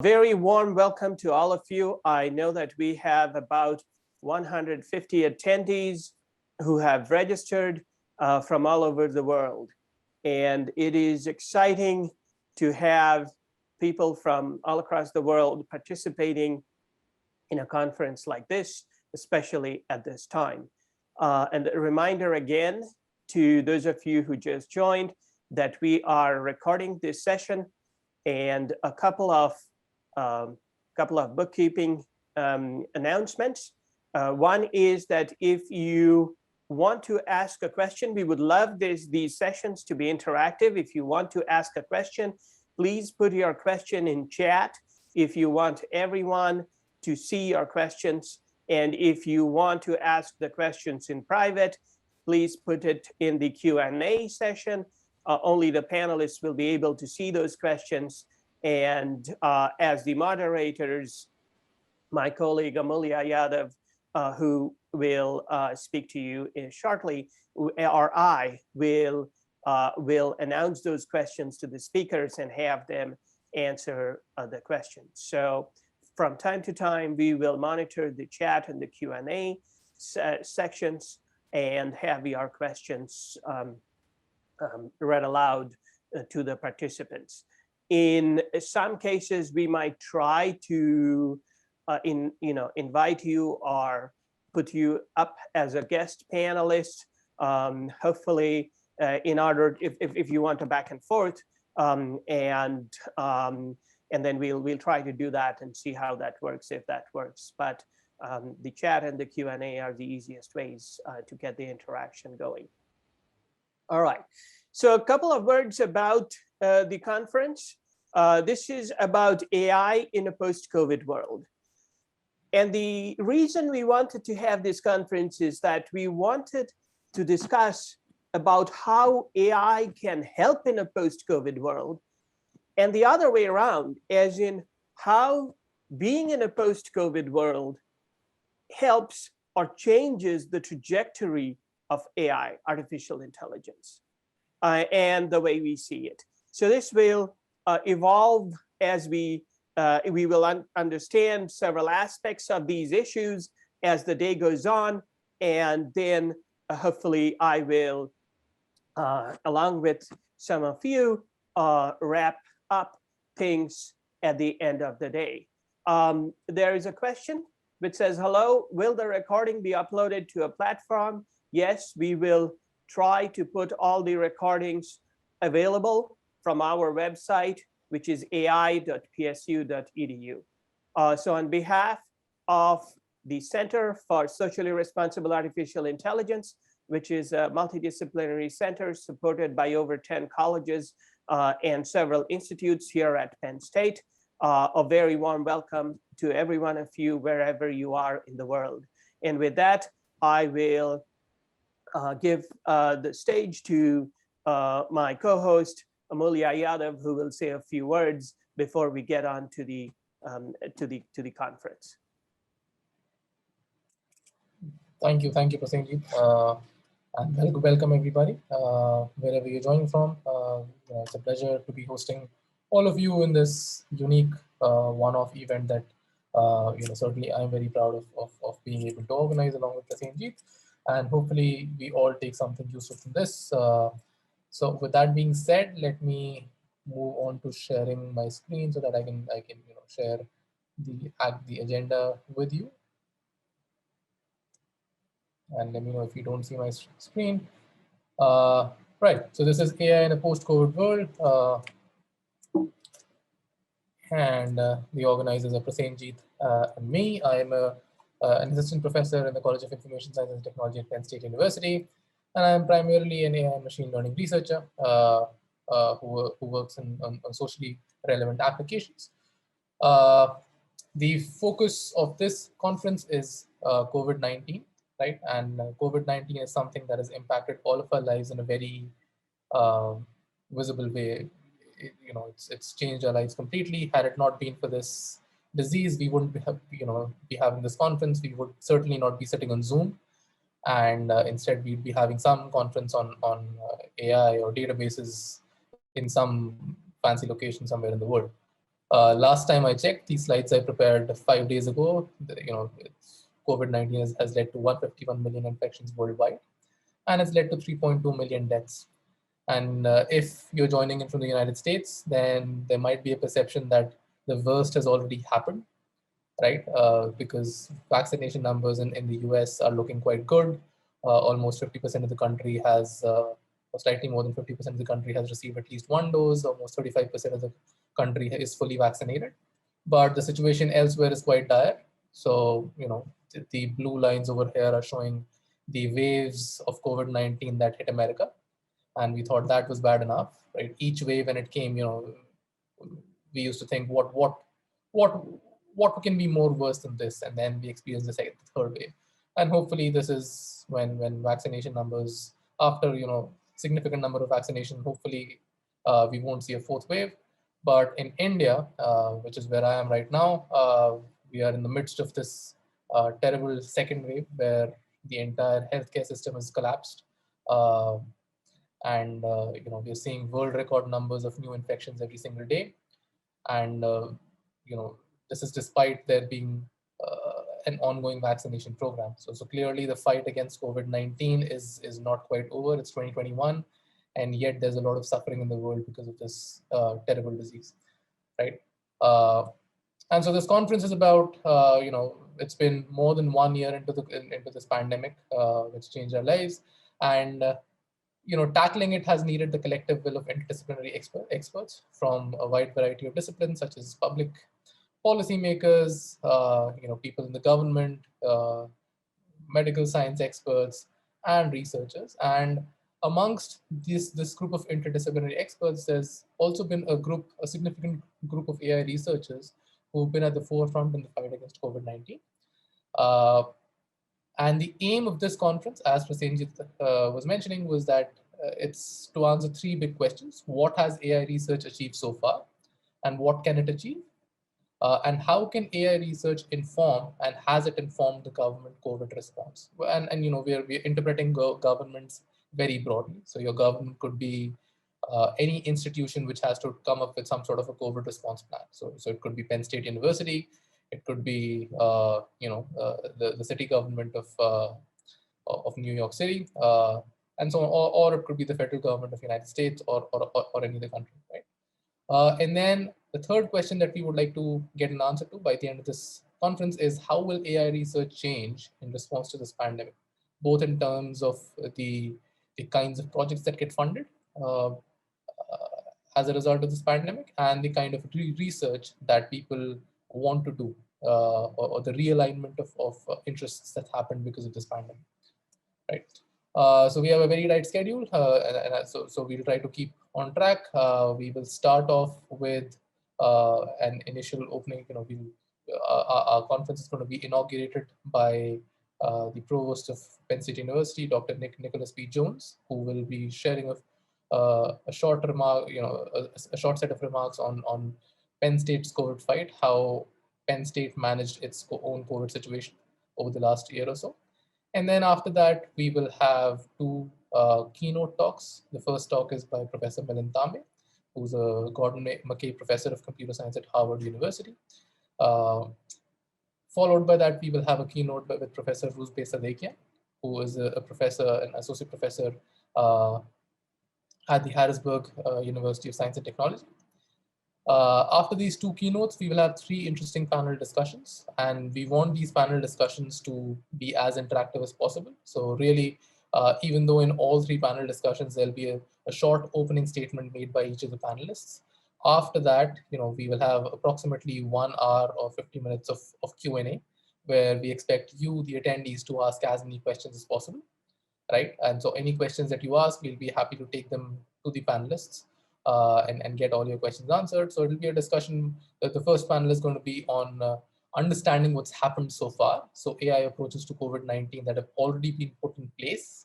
Very warm welcome to all of you. I know that we have about 150 attendees who have registered from all over the world. And it is exciting to have people from all across the world participating in a conference like this, especially at this time. And a reminder again to those of you who just joined that we are recording this session, and a couple of bookkeeping announcements. One is that if you want to ask a question, we would love these sessions to be interactive. If you want to ask a question, please put your question in chat. If you want everyone to see your questions, and if you want to ask the questions in private, please put it in the Q&A session. Only the panelists will be able to see those questions. And as the moderators, my colleague Amulya Yadav, who will speak to you shortly, or I will announce those questions to the speakers and have them answer the questions. So from time to time, we will monitor the chat and the Q&A sections and have your questions read aloud to the participants. In some cases, we might try to invite you or put you up as a guest panelist, hopefully in order, if you want a back and forth, and then we'll try to do that and see how that works, if that works. But the chat and the Q&A are the easiest ways to get the interaction going. All right, so a couple of words about the conference. This is about AI in a post-COVID world. And the reason we wanted to have this conference is that we wanted to discuss about how AI can help in a post-COVID world, and the other way around, as in how being in a post-COVID world helps or changes the trajectory of AI, artificial intelligence, and the way we see it. So this will evolve as we will understand several aspects of these issues as the day goes on, and then hopefully I will, along with some of you, wrap up things at the end of the day. There is a question which says, hello, will the recording be uploaded to a platform? Yes, we will try to put all the recordings available from our website, which is ai.psu.edu. So on behalf of the Center for Socially Responsible Artificial Intelligence, which is a multidisciplinary center supported by over 10 colleges and several institutes here at Penn State, a very warm welcome to every one of you wherever you are in the world. And with that, I will give the stage to my co-host, Amulya Yadav, who will say a few words before we get on to the conference. Thank you, Prasenjit, and welcome everybody, wherever you're joining from. It's a pleasure to be hosting all of you in this unique one-off event that certainly I'm very proud of being able to organize along with Prasenjit, and hopefully we all take something useful from this. So with that being said, let me move on to sharing my screen so that I can share the agenda with you. And let me know if you don't see my screen. Right, so this is AI in a post-COVID world. And the organizers are Prasenjit and me. I am an assistant professor in the College of Information Science and Technology at Penn State University. And I'm primarily an AI machine learning researcher who works on socially relevant applications. The focus of this conference is COVID-19, right? And COVID-19 is something that has impacted all of our lives in a very visible way. It's changed our lives completely. Had it not been for this disease, we wouldn't be having this conference. We would certainly not be sitting on Zoom. And instead, we'd be having some conference on AI or databases in some fancy location somewhere in the world. Last time I checked, these slides I prepared 5 days ago. COVID-19 has led to 151 million infections worldwide, and it's led to 3.2 million deaths. And if you're joining in from the United States, then there might be a perception that the worst has already happened, right? Because vaccination numbers in the US are looking quite good. Almost 50% of the country has, or slightly more than 50% of the country has received at least one dose. Almost 35% of the country is fully vaccinated. But the situation elsewhere is quite dire. So, the blue lines over here are showing the waves of COVID-19 that hit America. And we thought that was bad enough, right? Each wave when it came, we used to think what what can be more worse than this, and then we experienced the second, third wave. And hopefully this is when vaccination numbers, after significant number of vaccination, hopefully we won't see a fourth wave. But in India, which is where I am right now, we are in the midst of this terrible second wave where the entire healthcare system has collapsed. And we're seeing world record numbers of new infections every single day. And this is despite there being an ongoing vaccination program. So clearly the fight against COVID-19 is not quite over. It's 2021, and yet there's a lot of suffering in the world because of this terrible disease, right? And so this conference is about, it's been more than 1 year into this pandemic, which changed our lives, and tackling it has needed the collective will of interdisciplinary experts from a wide variety of disciplines, such as public policymakers, people in the government, medical science experts, and researchers. And amongst this group of interdisciplinary experts, there's also been a significant group of AI researchers who've been at the forefront in the fight against COVID-19. And the aim of this conference, as Prasenjit was mentioning, was that it's to answer three big questions. What has AI research achieved so far? And what can it achieve? And how can AI research inform, and has it informed the government COVID response? And we're interpreting governments very broadly. So your government could be any institution which has to come up with some sort of a COVID response plan. So it could be Penn State University, it could be the city government of New York City, and so on, or it could be the federal government of the United States, or any other country, right? And then the third question that we would like to get an answer to by the end of this conference is, how will AI research change in response to this pandemic, both in terms of the kinds of projects that get funded as a result of this pandemic, and the kind of research that people want to do, or the realignment of interests that happened because of this pandemic, right? So we have a very tight schedule, so we'll try to keep on track. We will start off with an initial opening. Our conference is going to be inaugurated by the provost of Penn State University, Dr. Nicholas P. Jones, who will be sharing a short remark, a short set of remarks on Penn State's COVID fight, how Penn State managed its own COVID situation over the last year or so. And then after that, we will have two keynote talks. The first talk is by Professor Milind Tambe, who's a Gordon McKay Professor of Computer Science at Harvard University. Followed by that, we will have a keynote with Professor Roozbeh Sadeghian, who is a professor, an associate professor at the Harrisburg University of Science and Technology. After these two keynotes, we will have three interesting panel discussions, and we want these panel discussions to be as interactive as possible. So really, even though in all three panel discussions, there'll be a short opening statement made by each of the panelists. After that, we will have approximately 1 hour or 50 minutes of Q&A, where we expect you, the attendees, to ask as many questions as possible, right? And so any questions that you ask, we'll be happy to take them to the panelists. And get all your questions answered. So it'll be a discussion. The first panel is going to be on understanding what's happened so far. So AI approaches to COVID-19 that have already been put in place.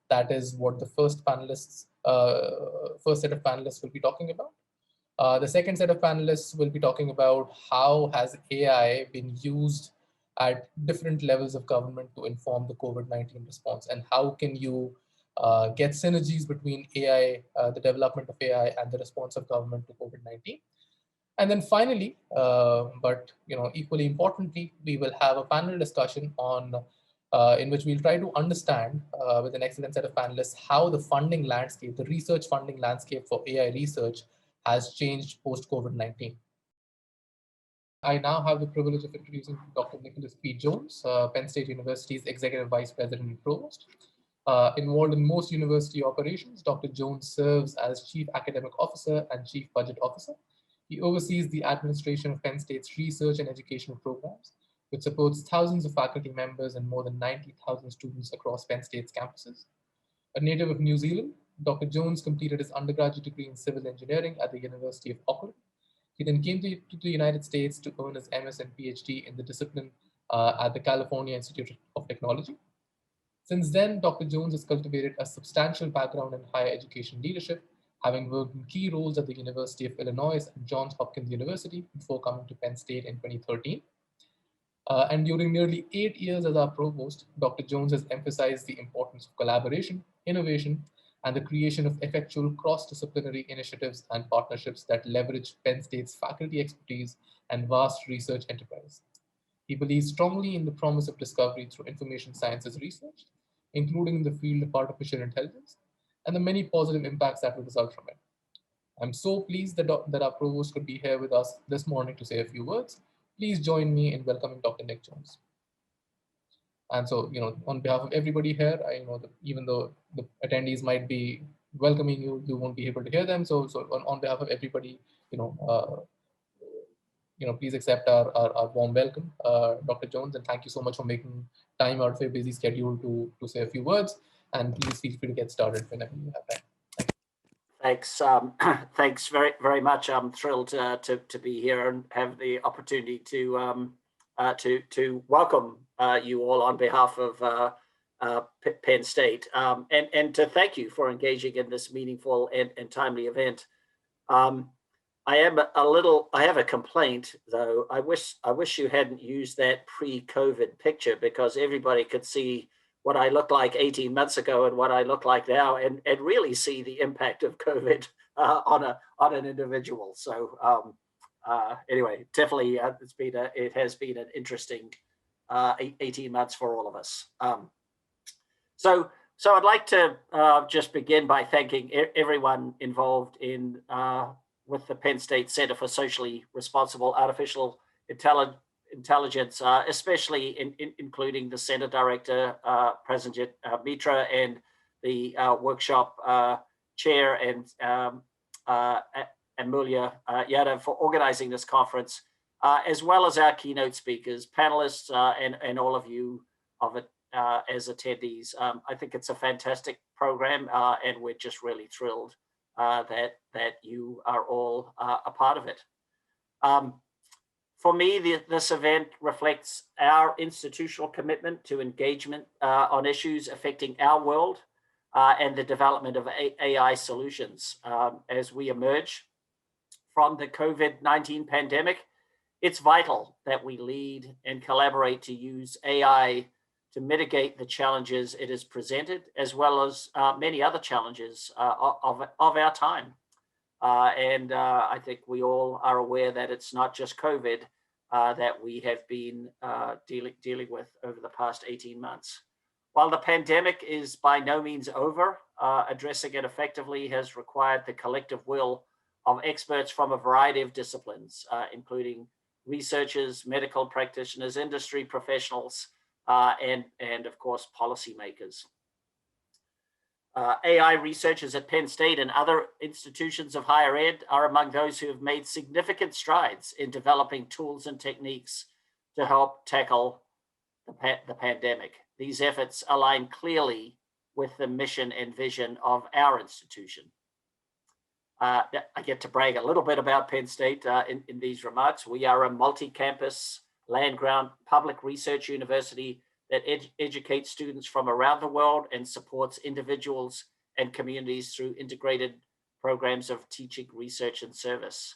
That is what the first set of panelists will be talking about. The second set of panelists will be talking about how has AI been used at different levels of government to inform the COVID-19 response, and how can you get synergies between AI, the development of AI, and the response of government to COVID-19. And then finally, but equally importantly, we will have a panel discussion on in which we'll try to understand with an excellent set of panelists how the funding landscape, the research funding landscape for AI research has changed post-COVID-19. I now have the privilege of introducing Dr. Nicholas P. Jones, Penn State University's Executive Vice President and Provost. Involved in most university operations, Dr. Jones serves as Chief Academic Officer and Chief Budget Officer. He oversees the administration of Penn State's research and educational programs, which supports thousands of faculty members and more than 90,000 students across Penn State's campuses. A native of New Zealand, Dr. Jones completed his undergraduate degree in civil engineering at the University of Auckland. He then came to the United States to earn his MS and PhD in the discipline at the California Institute of Technology. Since then, Dr. Jones has cultivated a substantial background in higher education leadership, having worked in key roles at the University of Illinois and Johns Hopkins University before coming to Penn State in 2013. And during nearly 8 years as our provost, Dr. Jones has emphasized the importance of collaboration, innovation, and the creation of effectual cross-disciplinary initiatives and partnerships that leverage Penn State's faculty expertise and vast research enterprise. He believes strongly in the promise of discovery through information sciences research, including in the field of artificial intelligence, and the many positive impacts that will result from it. I'm so pleased that our provost could be here with us this morning to say a few words. Please join me in welcoming Dr. Nick Jones. And so, on behalf of everybody here, I know that even though the attendees might be welcoming you, you won't be able to hear them. So on behalf of everybody, please accept our warm welcome, Dr. Jones, and thank you so much for making time out of your busy schedule to say a few words. And please feel free to get started whenever you have time. Thanks. Thanks very much. I'm thrilled to be here and have the opportunity to welcome you all on behalf of Penn State, and to thank you for engaging in this meaningful and timely event. I have a complaint though. I wish you hadn't used that pre-COVID picture, because everybody could see what I looked like 18 months ago and what I look like now, and really see the impact of COVID on an individual. So anyway, definitely it has been an interesting 18 months for all of us. So I'd like to just begin by thanking everyone involved in with the Penn State Center for Socially Responsible Artificial Intelligence, especially including the Center Director, President Mitra, and the workshop chair and Mulya Yadav for organizing this conference, as well as our keynote speakers, panelists, and all of you as attendees. I think it's a fantastic program, and we're just really thrilled that you are all a part of it. For me, this event reflects our institutional commitment to engagement on issues affecting our world and the development of AI solutions. As we emerge from the COVID-19 pandemic, it's vital that we lead and collaborate to use AI to mitigate the challenges it has presented, as well as many other challenges of our time. And I think we all are aware that it's not just COVID that we have been dealing with over the past 18 months. While the pandemic is by no means over, addressing it effectively has required the collective will of experts from a variety of disciplines, including researchers, medical practitioners, industry professionals, and of course, policymakers. AI researchers at Penn State and other institutions of higher ed are among those who have made significant strides in developing tools and techniques to help tackle the pandemic. These efforts align clearly with the mission and vision of our institution. I get to brag a little bit about Penn State in these remarks. We are a multi-campus, land-grant public research university that educates students from around the world and supports individuals and communities through integrated programs of teaching, research, and service.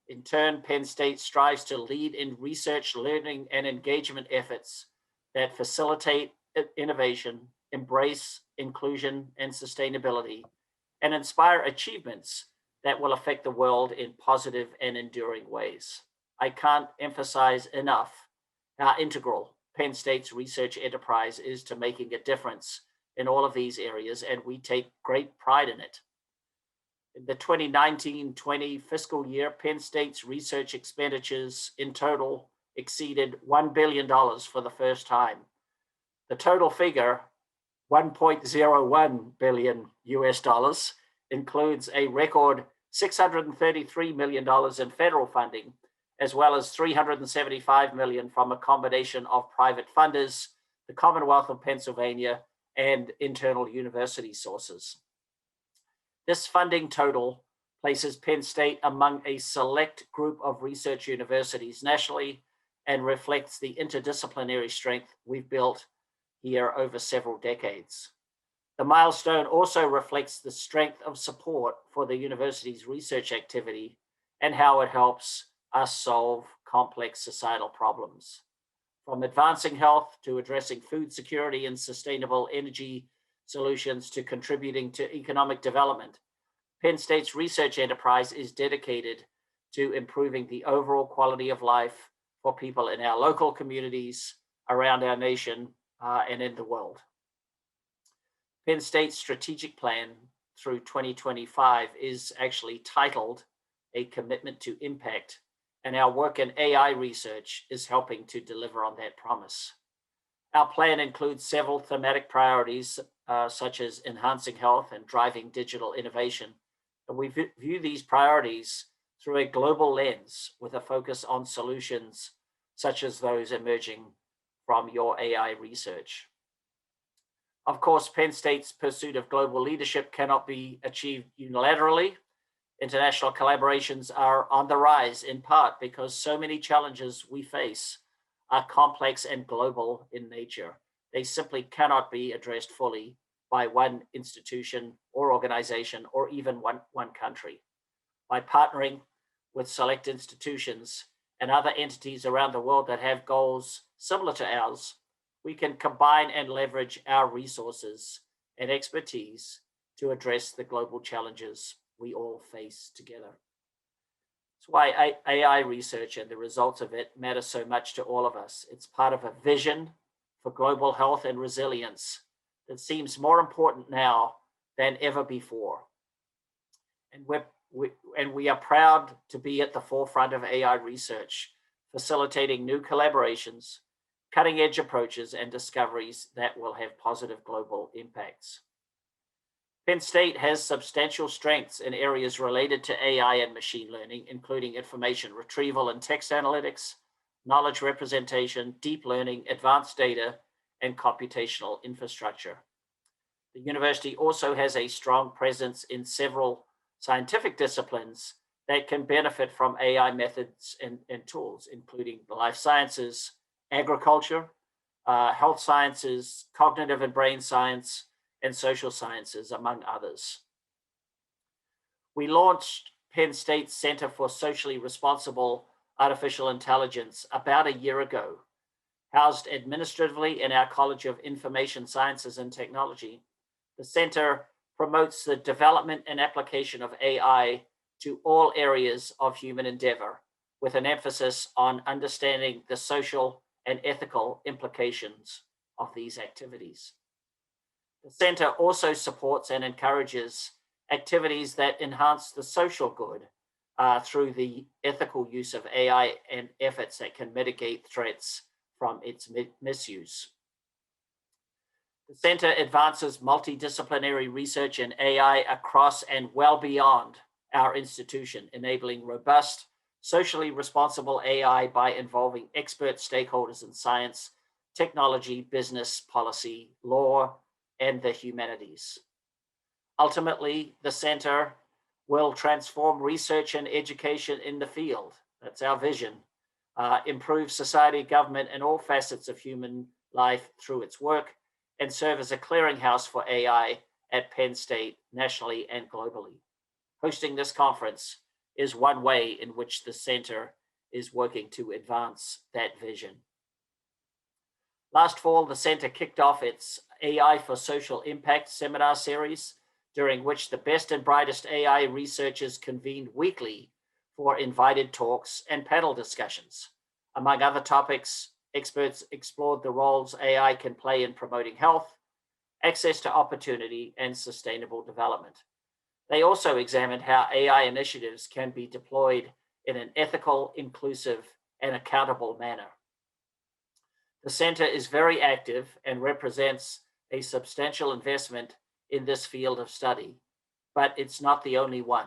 In turn, Penn State strives to lead in research, learning, and engagement efforts that facilitate innovation, embrace inclusion and sustainability, and inspire achievements that will affect the world in positive and enduring ways. I can't emphasize enough how integral Penn State's research enterprise is to making a difference in all of these areas, and we take great pride in it. In the 2019-20 fiscal year, Penn State's research expenditures in total exceeded $1 billion for the first time. The total figure, $1.01 billion US dollars, includes a record $633 million in federal funding, as well as $375 million from a combination of private funders, the Commonwealth of Pennsylvania, and internal university sources. This funding total places Penn State among a select group of research universities nationally and reflects the interdisciplinary strength we've built here over several decades. The milestone also reflects the strength of support for the university's research activity and how it helps us solve complex societal problems. From advancing health to addressing food security and sustainable energy solutions to contributing to economic development, Penn State's research enterprise is dedicated to improving the overall quality of life for people in our local communities, around our nation, and in the world. Penn State's strategic plan through 2025 is actually titled A Commitment to Impact, and our work in AI research is helping to deliver on that promise. Our plan includes several thematic priorities, such as enhancing health and driving digital innovation. And we view these priorities through a global lens with a focus on solutions such as those emerging from your AI research. Of course, Penn State's pursuit of global leadership cannot be achieved unilaterally. International collaborations are on the rise, in part because so many challenges we face are complex and global in nature. They simply cannot be addressed fully by one institution or organization or even one country. By partnering with select institutions and other entities around the world that have goals similar to ours, we can combine and leverage our resources and expertise to address the global challenges we all face together. That's why AI research and the results of it matter so much to all of us. It's part of a vision for global health and resilience that seems more important now than ever before. And we are proud to be at the forefront of AI research, facilitating new collaborations, cutting-edge approaches, and discoveries that will have positive global impacts. Penn State has substantial strengths in areas related to AI and machine learning, including information retrieval and text analytics, knowledge representation, deep learning, advanced data, and computational infrastructure. The university also has a strong presence in several scientific disciplines that can benefit from AI methods and tools, including the life sciences, agriculture, health sciences, cognitive and brain science, and social sciences, among others. We launched Penn State's Center for Socially Responsible Artificial Intelligence about a year ago. Housed administratively in our College of Information Sciences and Technology, the center promotes the development and application of AI to all areas of human endeavor, with an emphasis on understanding the social and ethical implications of these activities. The center also supports and encourages activities that enhance the social good through the ethical use of AI and efforts that can mitigate threats from its misuse. The center advances multidisciplinary research in AI across and well beyond our institution, enabling robust, socially responsible AI by involving expert stakeholders in science, technology, business, policy, law, and the humanities. Ultimately, the center will transform research and education in the field. That's our vision. Improve society, government, and all facets of human life through its work, and serve as a clearinghouse for AI at Penn State, nationally and globally. Hosting this conference is one way in which the center is working to advance that vision. Last fall, the center kicked off its AI for Social Impact seminar series during which the best and brightest AI researchers convened weekly for invited talks and panel discussions. Among other topics, experts explored the roles AI can play in promoting health, access to opportunity, and sustainable development. They also examined how AI initiatives can be deployed in an ethical, inclusive, and accountable manner. The Center is very active and represents a substantial investment in this field of study, but it's not the only one.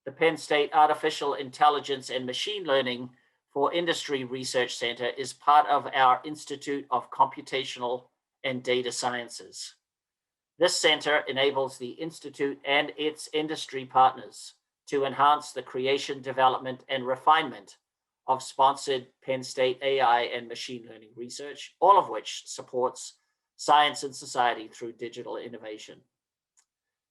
The Penn State Artificial Intelligence and Machine Learning for Industry Research Center is part of our Institute of Computational and Data Sciences. This center enables the Institute and its industry partners to enhance the creation, development, and refinement of sponsored Penn State AI and machine learning research, all of which supports science and society through digital innovation.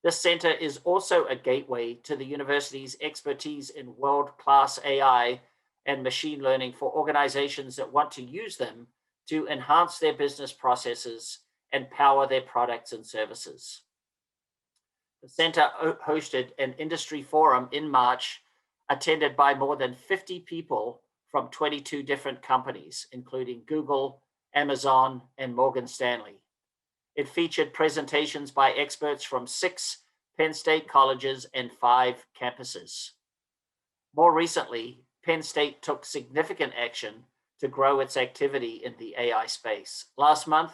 This center is also a gateway to the university's expertise in world-class AI and machine learning for organizations that want to use them to enhance their business processes and power their products and services. The center hosted an industry forum in March, attended by more than 50 people from 22 different companies, including Google, Amazon, and Morgan Stanley. It featured presentations by experts from 6 Penn State colleges and 5 campuses. More recently, Penn State took significant action to grow its activity in the AI space. Last month,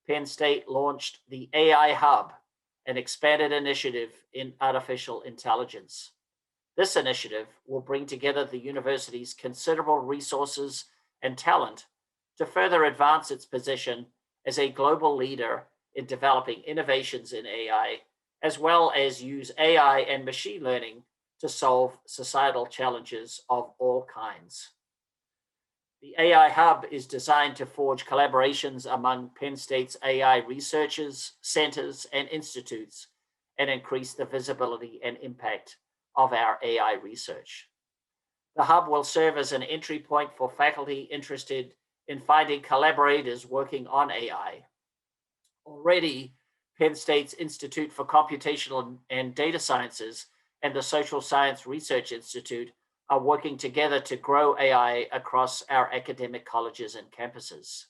Penn State launched the AI Hub, an expanded initiative in artificial intelligence. This initiative will bring together the university's considerable resources and talent to further advance its position as a global leader in developing innovations in AI, as well as use AI and machine learning to solve societal challenges of all kinds. The AI Hub is designed to forge collaborations among Penn State's AI researchers, centers, and institutes, and increase the visibility and impact of our AI research. The Hub will serve as an entry point for faculty interested in finding collaborators working on AI. Already, Penn State's Institute for Computational and Data Sciences and the Social Science Research Institute are working together to grow AI across our academic colleges and campuses.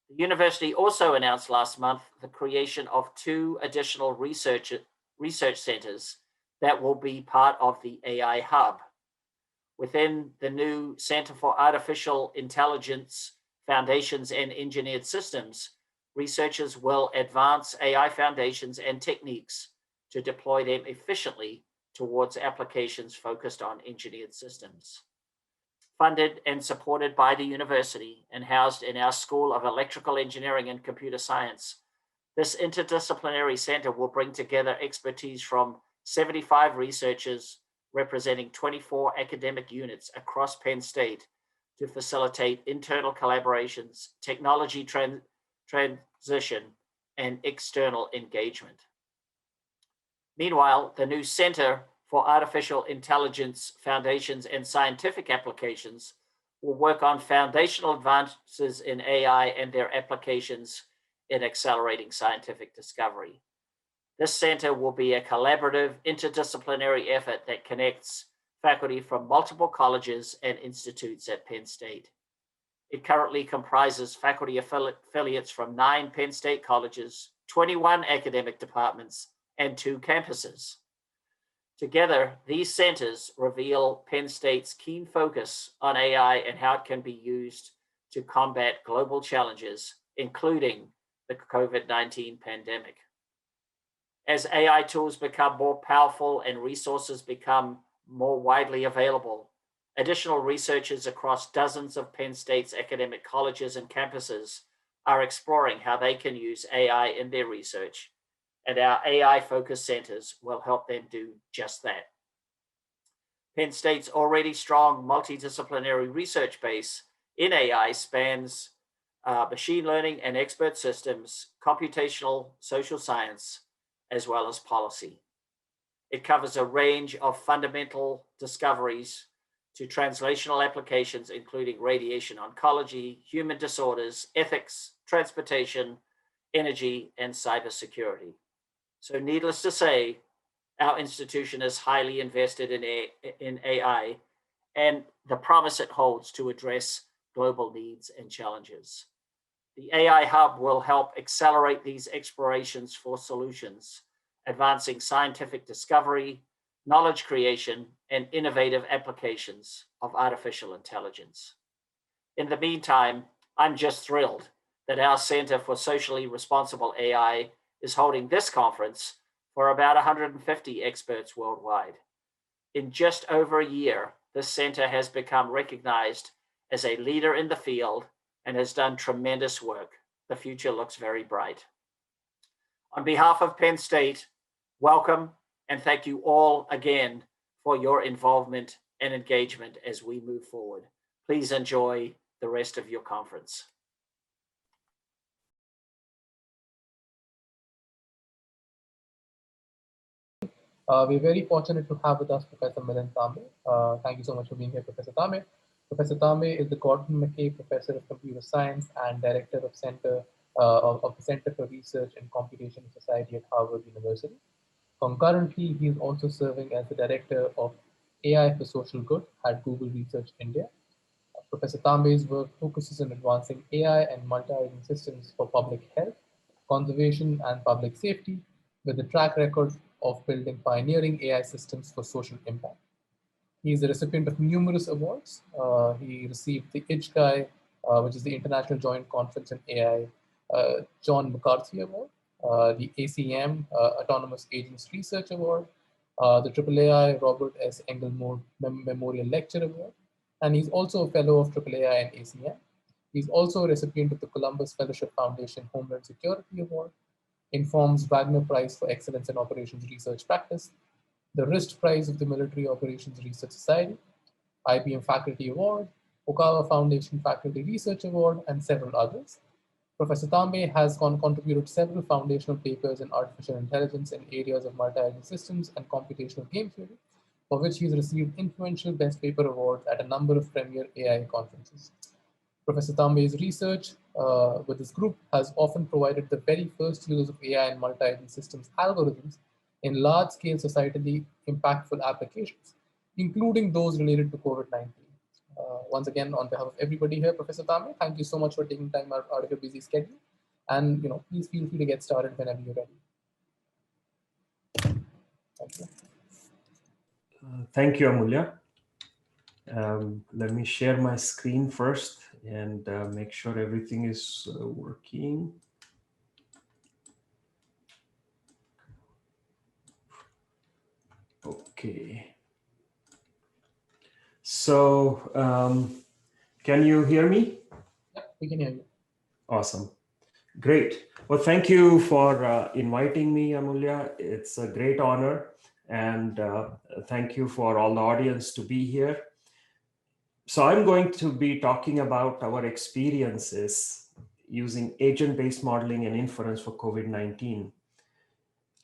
The university also announced last month the creation of 2 additional research centers that will be part of the AI Hub. Within the new Center for Artificial Intelligence, Foundations, and Engineered Systems, researchers will advance AI foundations and techniques to deploy them efficiently towards applications focused on engineered systems. Funded and supported by the university and housed in our School of Electrical Engineering and Computer Science, this interdisciplinary center will bring together expertise from 75 researchers representing 24 academic units across Penn State to facilitate internal collaborations, technology transition, and external engagement. Meanwhile, the new Center for Artificial Intelligence, Foundations, and Scientific Applications will work on foundational advances in AI and their applications in accelerating scientific discovery. This center will be a collaborative, interdisciplinary effort that connects faculty from multiple colleges and institutes at Penn State. It currently comprises faculty affiliates from 9 Penn State colleges, 21 academic departments, and 2 campuses. Together, these centers reveal Penn State's keen focus on AI and how it can be used to combat global challenges, including the COVID-19 pandemic. As AI tools become more powerful and resources become more widely available, additional researchers across dozens of Penn State's academic colleges and campuses are exploring how they can use AI in their research, and our AI-focused centers will help them do just that. Penn State's already strong multidisciplinary research base in AI spans machine learning and expert systems, computational social science, as well as policy. It covers a range of fundamental discoveries to translational applications, including radiation oncology, human disorders, ethics, transportation, energy, and cybersecurity. So needless to say, our institution is highly invested in AI and the promise it holds to address global needs and challenges. The AI Hub will help accelerate these explorations for solutions, advancing scientific discovery, knowledge creation, and innovative applications of artificial intelligence. In the meantime, I'm just thrilled that our Center for Socially Responsible AI is holding this conference for about 150 experts worldwide. In just over a year, this center has become recognized as a leader in the field and has done tremendous work. The future looks very bright. On behalf of Penn State, welcome and thank you all again for your involvement and engagement as we move forward. Please enjoy the rest of your conference. We're very fortunate to have with us Professor Milind Tambe. Thank you so much for being here, Professor Tambe. Professor Tambe is the Gordon McKay Professor of Computer Science and Director of the Center for Research in Computational Society at Harvard University. Concurrently, he is also serving as the Director of AI for Social Good at Google Research India. Professor Tambe's work focuses on advancing AI and multi-agent systems for public health, conservation, and public safety, with a track record of building pioneering AI systems for social impact. He is the recipient of numerous awards. He received the IJCAI, which is the International Joint Conference in AI, John McCarthy Award, the ACM, Autonomous Agents Research Award, the AAAI Robert S. Engelmore Memorial Lecture Award, and he's also a fellow of AAAI and ACM. He's also a recipient of the Columbus Fellowship Foundation Homeland Security Award, Inform's Wagner Prize for Excellence in Operations Research Practice, the RIST Prize of the Military Operations Research Society, IBM Faculty Award, Okawa Foundation Faculty Research Award, and several others. Professor Tambe has contributed several foundational papers in artificial intelligence in areas of multi-agent systems and computational game theory, for which he's received influential Best Paper awards at a number of premier AI conferences. Professor Tambe's research with his group has often provided the very first use of AI and multi-agent systems algorithms in large-scale societally impactful applications, including those related to COVID-19. Once again, on behalf of everybody here, Professor Tambe, thank you so much for taking time out of your busy schedule. And please feel free to get started whenever you're ready. Thank you. Thank you, Amulya. Let me share my screen first and make sure everything is working. Okay. So, can you hear me? Yeah, we can hear you. Awesome. Great. Well, thank you for inviting me, Amulya. It's a great honor. And thank you for all the audience to be here. So I'm going to be talking about our experiences using agent-based modeling and inference for COVID-19.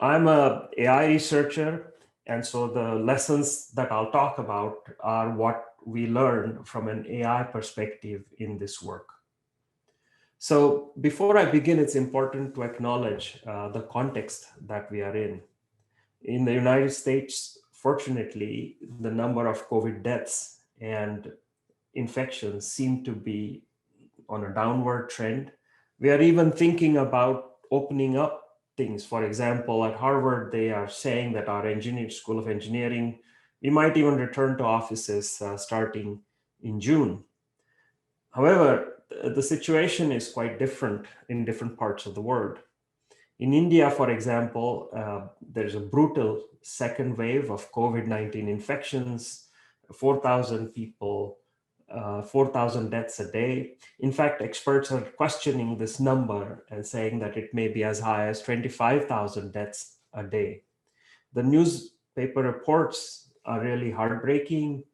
I'm an AI researcher, and so the lessons that I'll talk about are what we learned from an AI perspective in this work. So before I begin, it's important to acknowledge the context that we are in. In the United States, fortunately, the number of COVID deaths and infections seem to be on a downward trend. We are even thinking about opening up things. For example, at Harvard, they are saying that our School of Engineering, we might even return to offices starting in June. However, the situation is quite different in different parts of the world. In India, for example, there's a brutal second wave of COVID-19 infections, 4,000 people, 4,000 deaths a day. In fact, experts are questioning this number and saying that it may be as high as 25,000 deaths a day. The newspaper reports are really heartbreaking,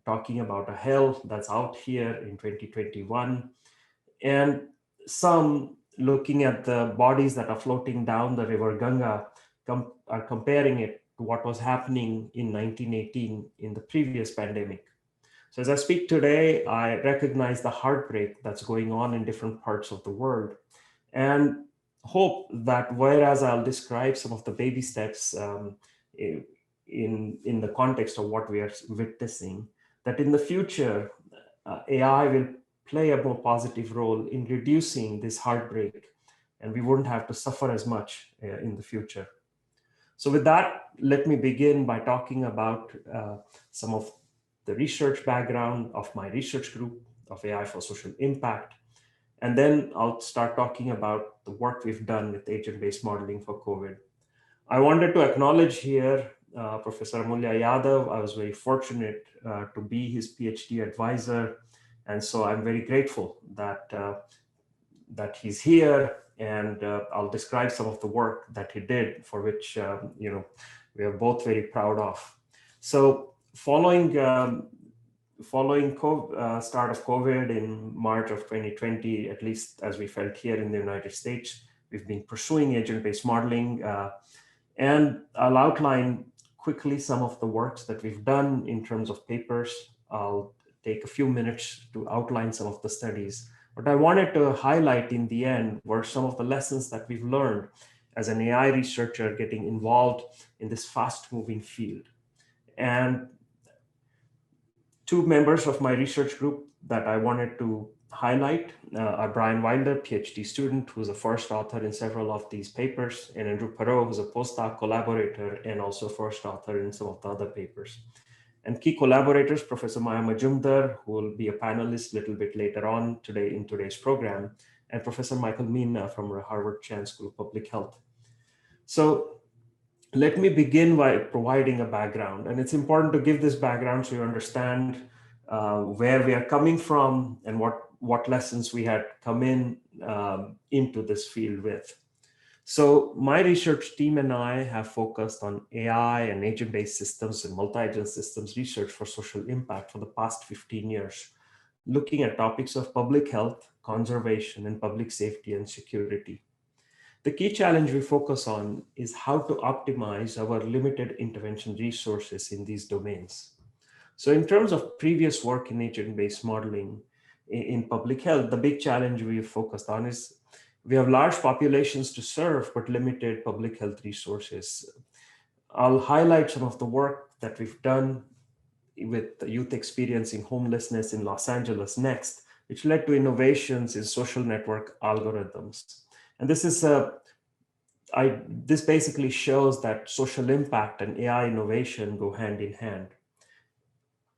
talking about a hell that's out here in 2021. And some looking at the bodies that are floating down the river Ganga are comparing it to what was happening in 1918 in the previous pandemic. So as I speak today, I recognize the heartbreak that's going on in different parts of the world. And hope that whereas I'll describe some of the baby steps in the context of what we are witnessing, that in the future, AI will play a more positive role in reducing this heartbreak, and we wouldn't have to suffer as much in the future. So with that, let me begin by talking about some of the research background of my research group of AI for Social Impact. And then I'll start talking about the work we've done with agent-based modeling for COVID. I wanted to acknowledge here Professor Amulya Yadav. I was very fortunate to be his PhD advisor. And so I'm very grateful that, that he's here, and I'll describe some of the work that he did, for which we are both very proud of. So following start of COVID in March of 2020, at least as we felt here in the United States, we've been pursuing agent-based modeling, and I'll outline quickly some of the works that we've done in terms of papers. I'll take a few minutes to outline some of the studies. What I wanted to highlight in the end were some of the lessons that we've learned as an AI researcher getting involved in this fast-moving field. And two members of my research group that I wanted to highlight are Brian Wilder, PhD student, who's a first author in several of these papers, and Andrew Perot, who's a postdoc collaborator and also first author in some of the other papers. And key collaborators, Professor Maya Majumdar, who will be a panelist a little bit later on today in today's program, and Professor Michael Mina from Harvard Chan School of Public Health. So let me begin by providing a background. And it's important to give this background so you understand where we are coming from and what lessons we had come into this field with. So my research team and I have focused on AI and agent-based systems and multi-agent systems research for social impact for the past 15 years, looking at topics of public health, conservation, and public safety and security. The key challenge we focus on is how to optimize our limited intervention resources in these domains. So in terms of previous work in agent-based modeling in public health, the big challenge we've focused on is we have large populations to serve, but limited public health resources. I'll highlight some of the work that we've done with youth experiencing homelessness in Los Angeles next, which led to innovations in social network algorithms. And this is this basically shows that social impact and AI innovation go hand in hand.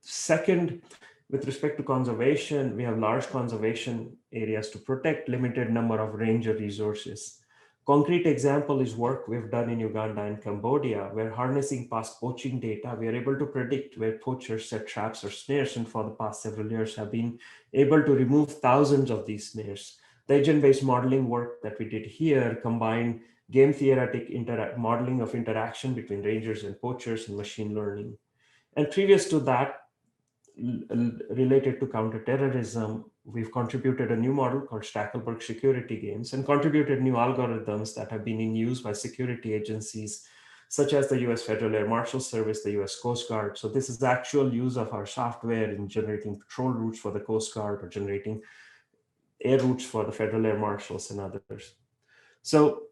Second, with respect to conservation, we have large conservation areas to protect limited number of ranger resources. Concrete example is work we've done in Uganda and Cambodia, where harnessing past poaching data, we are able to predict where poachers set traps or snares, and for the past several years have been able to remove thousands of these snares. The agent-based modeling work that we did here combined game theoretic modeling of interaction between rangers and poachers and machine learning. And previous to that, related to counterterrorism, we've contributed a new model called Stackelberg security games and contributed new algorithms that have been in use by security agencies, such as the US Federal Air Marshal Service, the US Coast Guard. So this is the actual use of our software in generating patrol routes for the Coast Guard or generating air routes for the Federal Air Marshals and others. So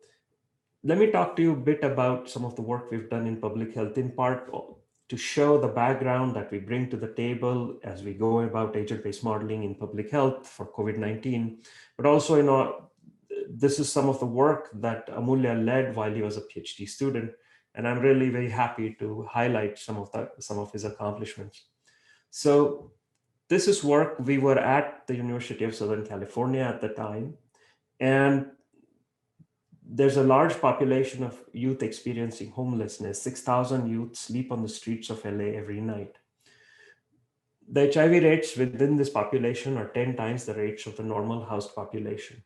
let me talk to you a bit about some of the work we've done in public health, in part to show the background that we bring to the table as we go about agent-based modeling in public health for COVID-19, but also this is some of the work that Amulya led while he was a PhD student, and I'm really very happy to highlight some of his accomplishments. So this is work. We were at the University of Southern California at the time, and there's a large population of youth experiencing homelessness. 6,000 youth sleep on the streets of LA every night. The HIV rates within this population are 10 times the rates of the normal housed population.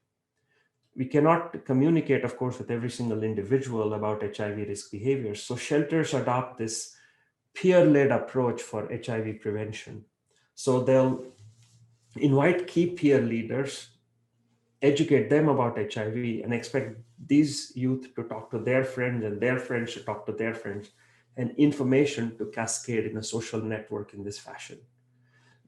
We cannot communicate, of course, with every single individual about HIV risk behaviors. So shelters adopt this peer-led approach for HIV prevention. So they'll invite key peer leaders, educate them about HIV, and expect these youth to talk to their friends and their friends to talk to their friends, and information to cascade in a social network in this fashion.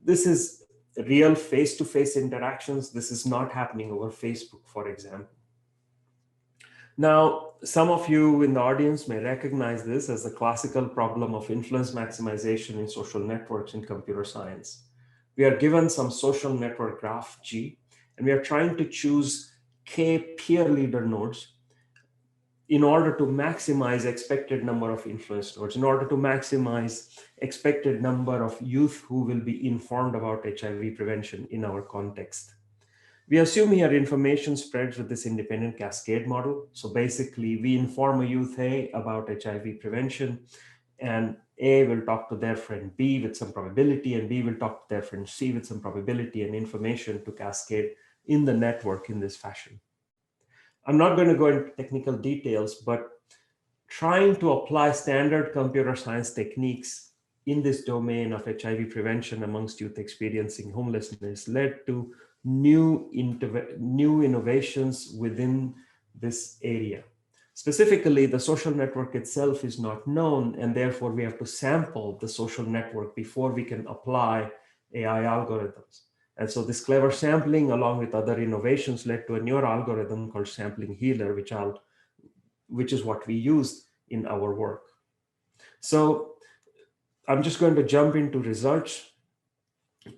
This is real face-to-face interactions. This is not happening over Facebook, for example. Now, some of you in the audience may recognize this as the classical problem of influence maximization in social networks in computer science. We are given some social network graph G, and we are trying to choose K peer leader nodes in order to maximize expected number of influence nodes, in order to maximize expected number of youth who will be informed about HIV prevention in our context. We assume here information spreads with this independent cascade model. So basically we inform a youth A about HIV prevention, and A will talk to their friend B with some probability, and B will talk to their friend C with some probability, and information to cascade in the network in this fashion. I'm not going to go into technical details, but trying to apply standard computer science techniques in this domain of HIV prevention amongst youth experiencing homelessness led to new innovations within this area. Specifically, the social network itself is not known, and therefore we have to sample the social network before we can apply AI algorithms. And so this clever sampling, along with other innovations, led to a newer algorithm called sampling healer, which is what we used in our work. So I'm just going to jump into results.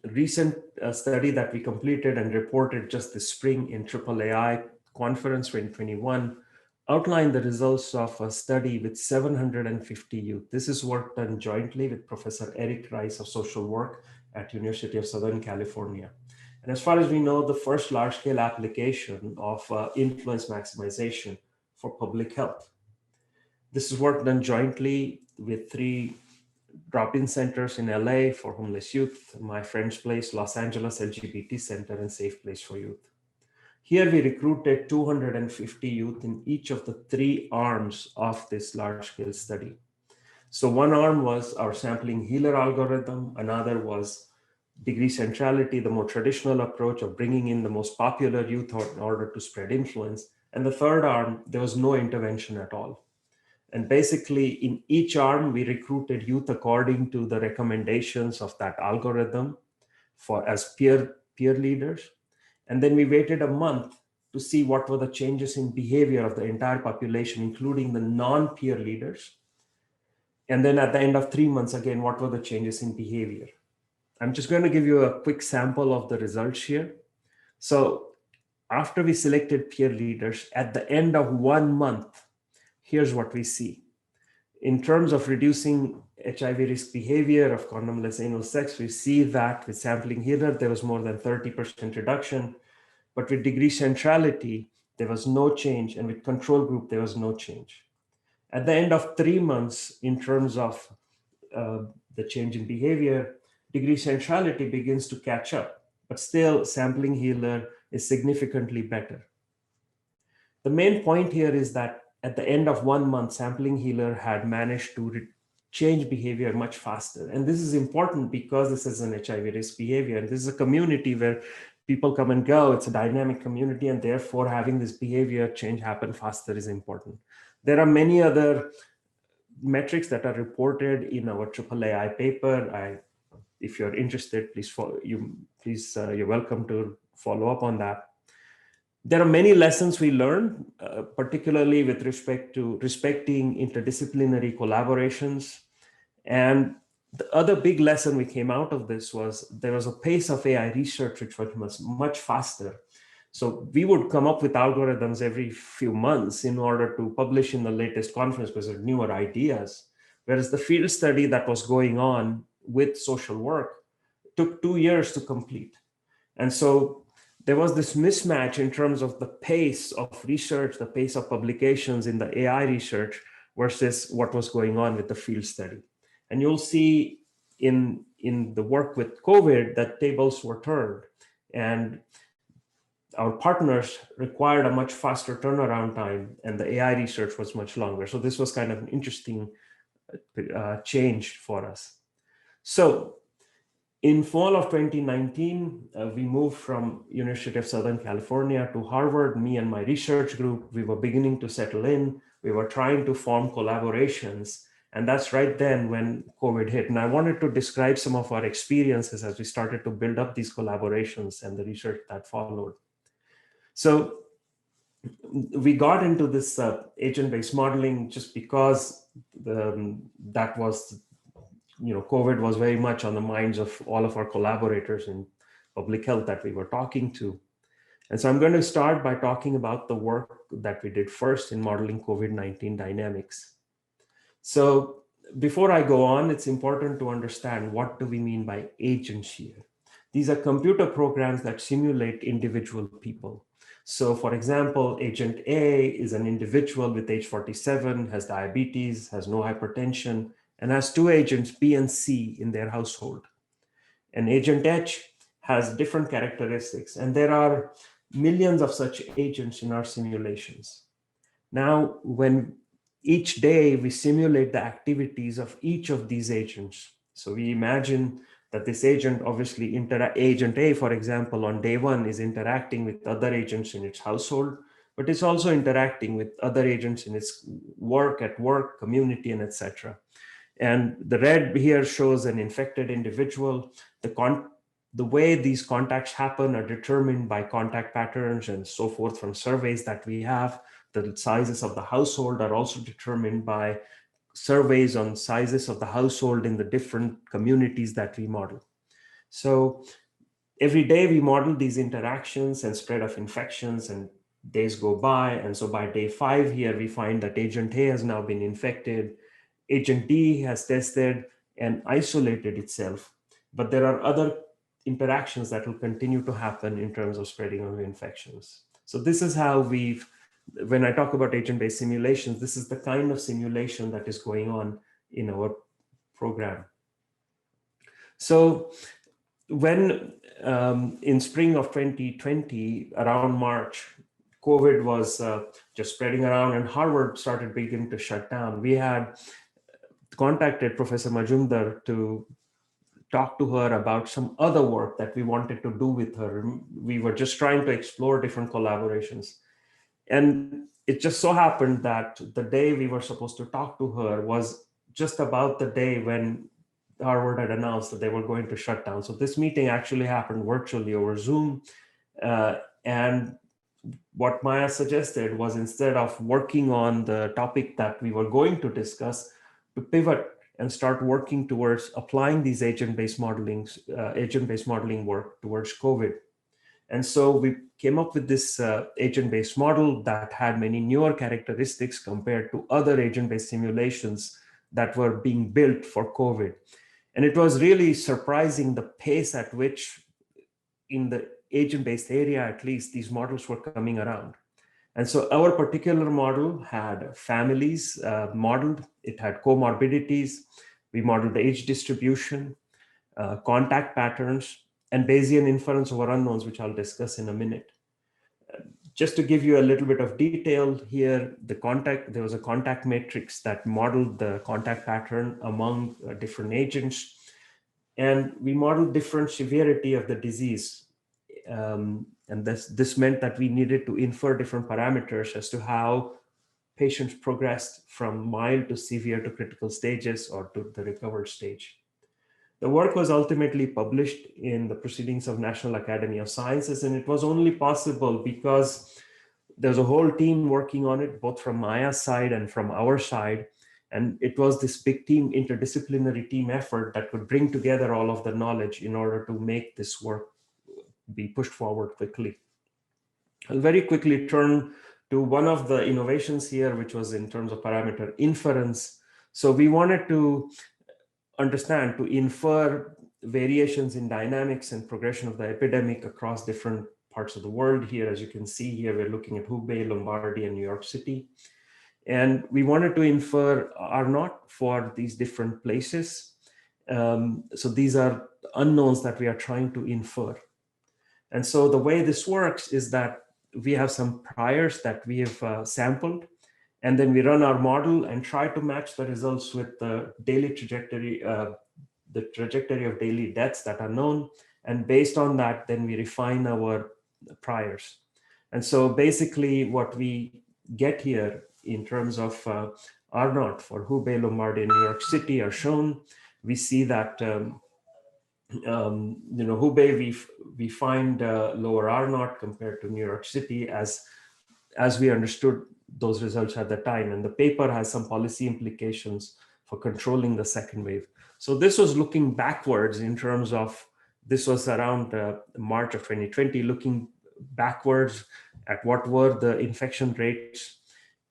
Recent study that we completed and reported just this spring in AAAI Conference 2021 outlined the results of a study with 750 youth. This is work done jointly with Professor Eric Rice of social work at University of Southern California. And as far as we know, the first large-scale application of influence maximization for public health. This is work done jointly with 3 drop-in centers in LA for homeless youth, My Friend's Place, Los Angeles LGBT Center, and Safe Place for Youth. Here we recruited 250 youth in each of the 3 arms of this large-scale study. So one arm was our sampling healer algorithm, another was degree centrality, the more traditional approach of bringing in the most popular youth in order to spread influence, and the third arm, there was no intervention at all. And basically in each arm, we recruited youth according to the recommendations of that algorithm as peer leaders. And then we waited a month to see what were the changes in behavior of the entire population, including the non-peer leaders. And then at the end of 3 months, again, what were the changes in behavior? I'm just going to give you a quick sample of the results here. So after we selected peer leaders, at the end of 1 month, here's what we see. In terms of reducing HIV risk behavior of condomless anal sex, we see that with sampling healer, there was more than 30% reduction, but with degree centrality, there was no change, and with control group, there was no change. At the end of 3 months, in terms of the change in behavior, degree centrality begins to catch up, but still sampling healer is significantly better. The main point here is that at the end of 1 month, sampling healer had managed to change behavior much faster. And this is important because this is an HIV risk behavior. And this is a community where people come and go. It's a dynamic community, and therefore having this behavior change happen faster is important. There are many other metrics that are reported in our AAAI paper. If you're interested, you're welcome to follow up on that. There are many lessons we learned, particularly with respect to respecting interdisciplinary collaborations. And the other big lesson we came out of this was there was a pace of AI research which was much faster. So we would come up with algorithms every few months in order to publish in the latest conference because of newer ideas. Whereas the field study that was going on with social work took 2 years to complete. And so there was this mismatch in terms of the pace of research, the pace of publications in the AI research versus what was going on with the field study. And you'll see in the work with COVID that tables were turned, and our partners required a much faster turnaround time, and the AI research was much longer. So this was kind of an interesting change for us. So in fall of 2019, we moved from University of Southern California to Harvard, me and my research group. We were beginning to settle in. We were trying to form collaborations. And that's right then when COVID hit. And I wanted to describe some of our experiences as we started to build up these collaborations and the research that followed. So we got into this agent-based modeling just because that was, COVID was very much on the minds of all of our collaborators in public health that we were talking to. And so I'm going to start by talking about the work that we did first in modeling COVID-19 dynamics. So before I go on, it's important to understand, what do we mean by agents here? These are computer programs that simulate individual people. So for example, agent A is an individual with age 47, has diabetes, has no hypertension, and has two agents, B and C, in their household. And agent H has different characteristics, and there are millions of such agents in our simulations. Now, when each day we simulate the activities of each of these agents. So we imagine that this agent, obviously, agent A, for example, on day one is interacting with other agents in its household, but it's also interacting with other agents in its work, at work, community, and etc. And the red here shows an infected individual. The way these contacts happen are determined by contact patterns and so forth from surveys that we have. The sizes of the household are also determined by surveys on sizes of the household in the different communities that we model. So every day we model these interactions and spread of infections, and days go by. And so by day 5 here, we find that agent A has now been infected. Agent D has tested and isolated itself, but there are other interactions that will continue to happen in terms of spreading of infections. So this is how when I talk about agent-based simulations, this is the kind of simulation that is going on in our program. So when in spring of 2020, around March, COVID was just spreading around and Harvard started beginning to shut down, we had contacted Professor Majumdar to talk to her about some other work that we wanted to do with her. We were just trying to explore different collaborations. And it just so happened that the day we were supposed to talk to her was just about the day when Harvard had announced that they were going to shut down. So this meeting actually happened virtually over Zoom. And what Maya suggested was, instead of working on the topic that we were going to discuss, to pivot and start working towards applying these agent-based modeling work towards COVID. And so we came up with this agent-based model that had many newer characteristics compared to other agent-based simulations that were being built for COVID. And it was really surprising the pace at which, in the agent-based area at least, these models were coming around. And so our particular model had families modeled, it had comorbidities, we modeled the age distribution, contact patterns, and Bayesian inference over unknowns, which I'll discuss in a minute. Just to give you a little bit of detail here, there was a contact matrix that modeled the contact pattern among different agents. And we modeled different severity of the disease. And this meant that we needed to infer different parameters as to how patients progressed from mild to severe to critical stages or to the recovered stage. The work was ultimately published in the Proceedings of National Academy of Sciences, and it was only possible because there's a whole team working on it, both from Maya's side and from our side. And it was this big team, interdisciplinary team effort that could bring together all of the knowledge in order to make this work be pushed forward quickly. I'll very quickly turn to one of the innovations here, which was in terms of parameter inference. So we wanted to understand, to infer variations in dynamics and progression of the epidemic across different parts of the world. Here, as you can see here, we're looking at Hubei, Lombardy, and New York City. And we wanted to infer R0 for these different places. So these are unknowns that we are trying to infer. And so the way this works is that we have some priors that we have sampled, and then we run our model and try to match the results with the daily trajectory, the trajectory of daily deaths that are known. And based on that, then we refine our priors. And so basically what we get here in terms of R0 for Hubei, Lombardy, and New York City are shown. We see that Hubei, we find lower R0 compared to New York City, as as we understood those results at the time. And the paper has some policy implications for controlling the second wave. So this was looking backwards in terms of, this was around March of 2020, looking backwards at what were the infection rates.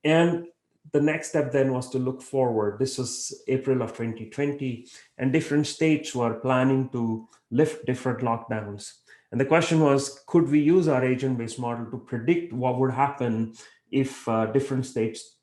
And the next step then was to look forward. This was April of 2020, and different states were planning to lift different lockdowns. And the question was, could we use our agent-based model to predict what would happen if different states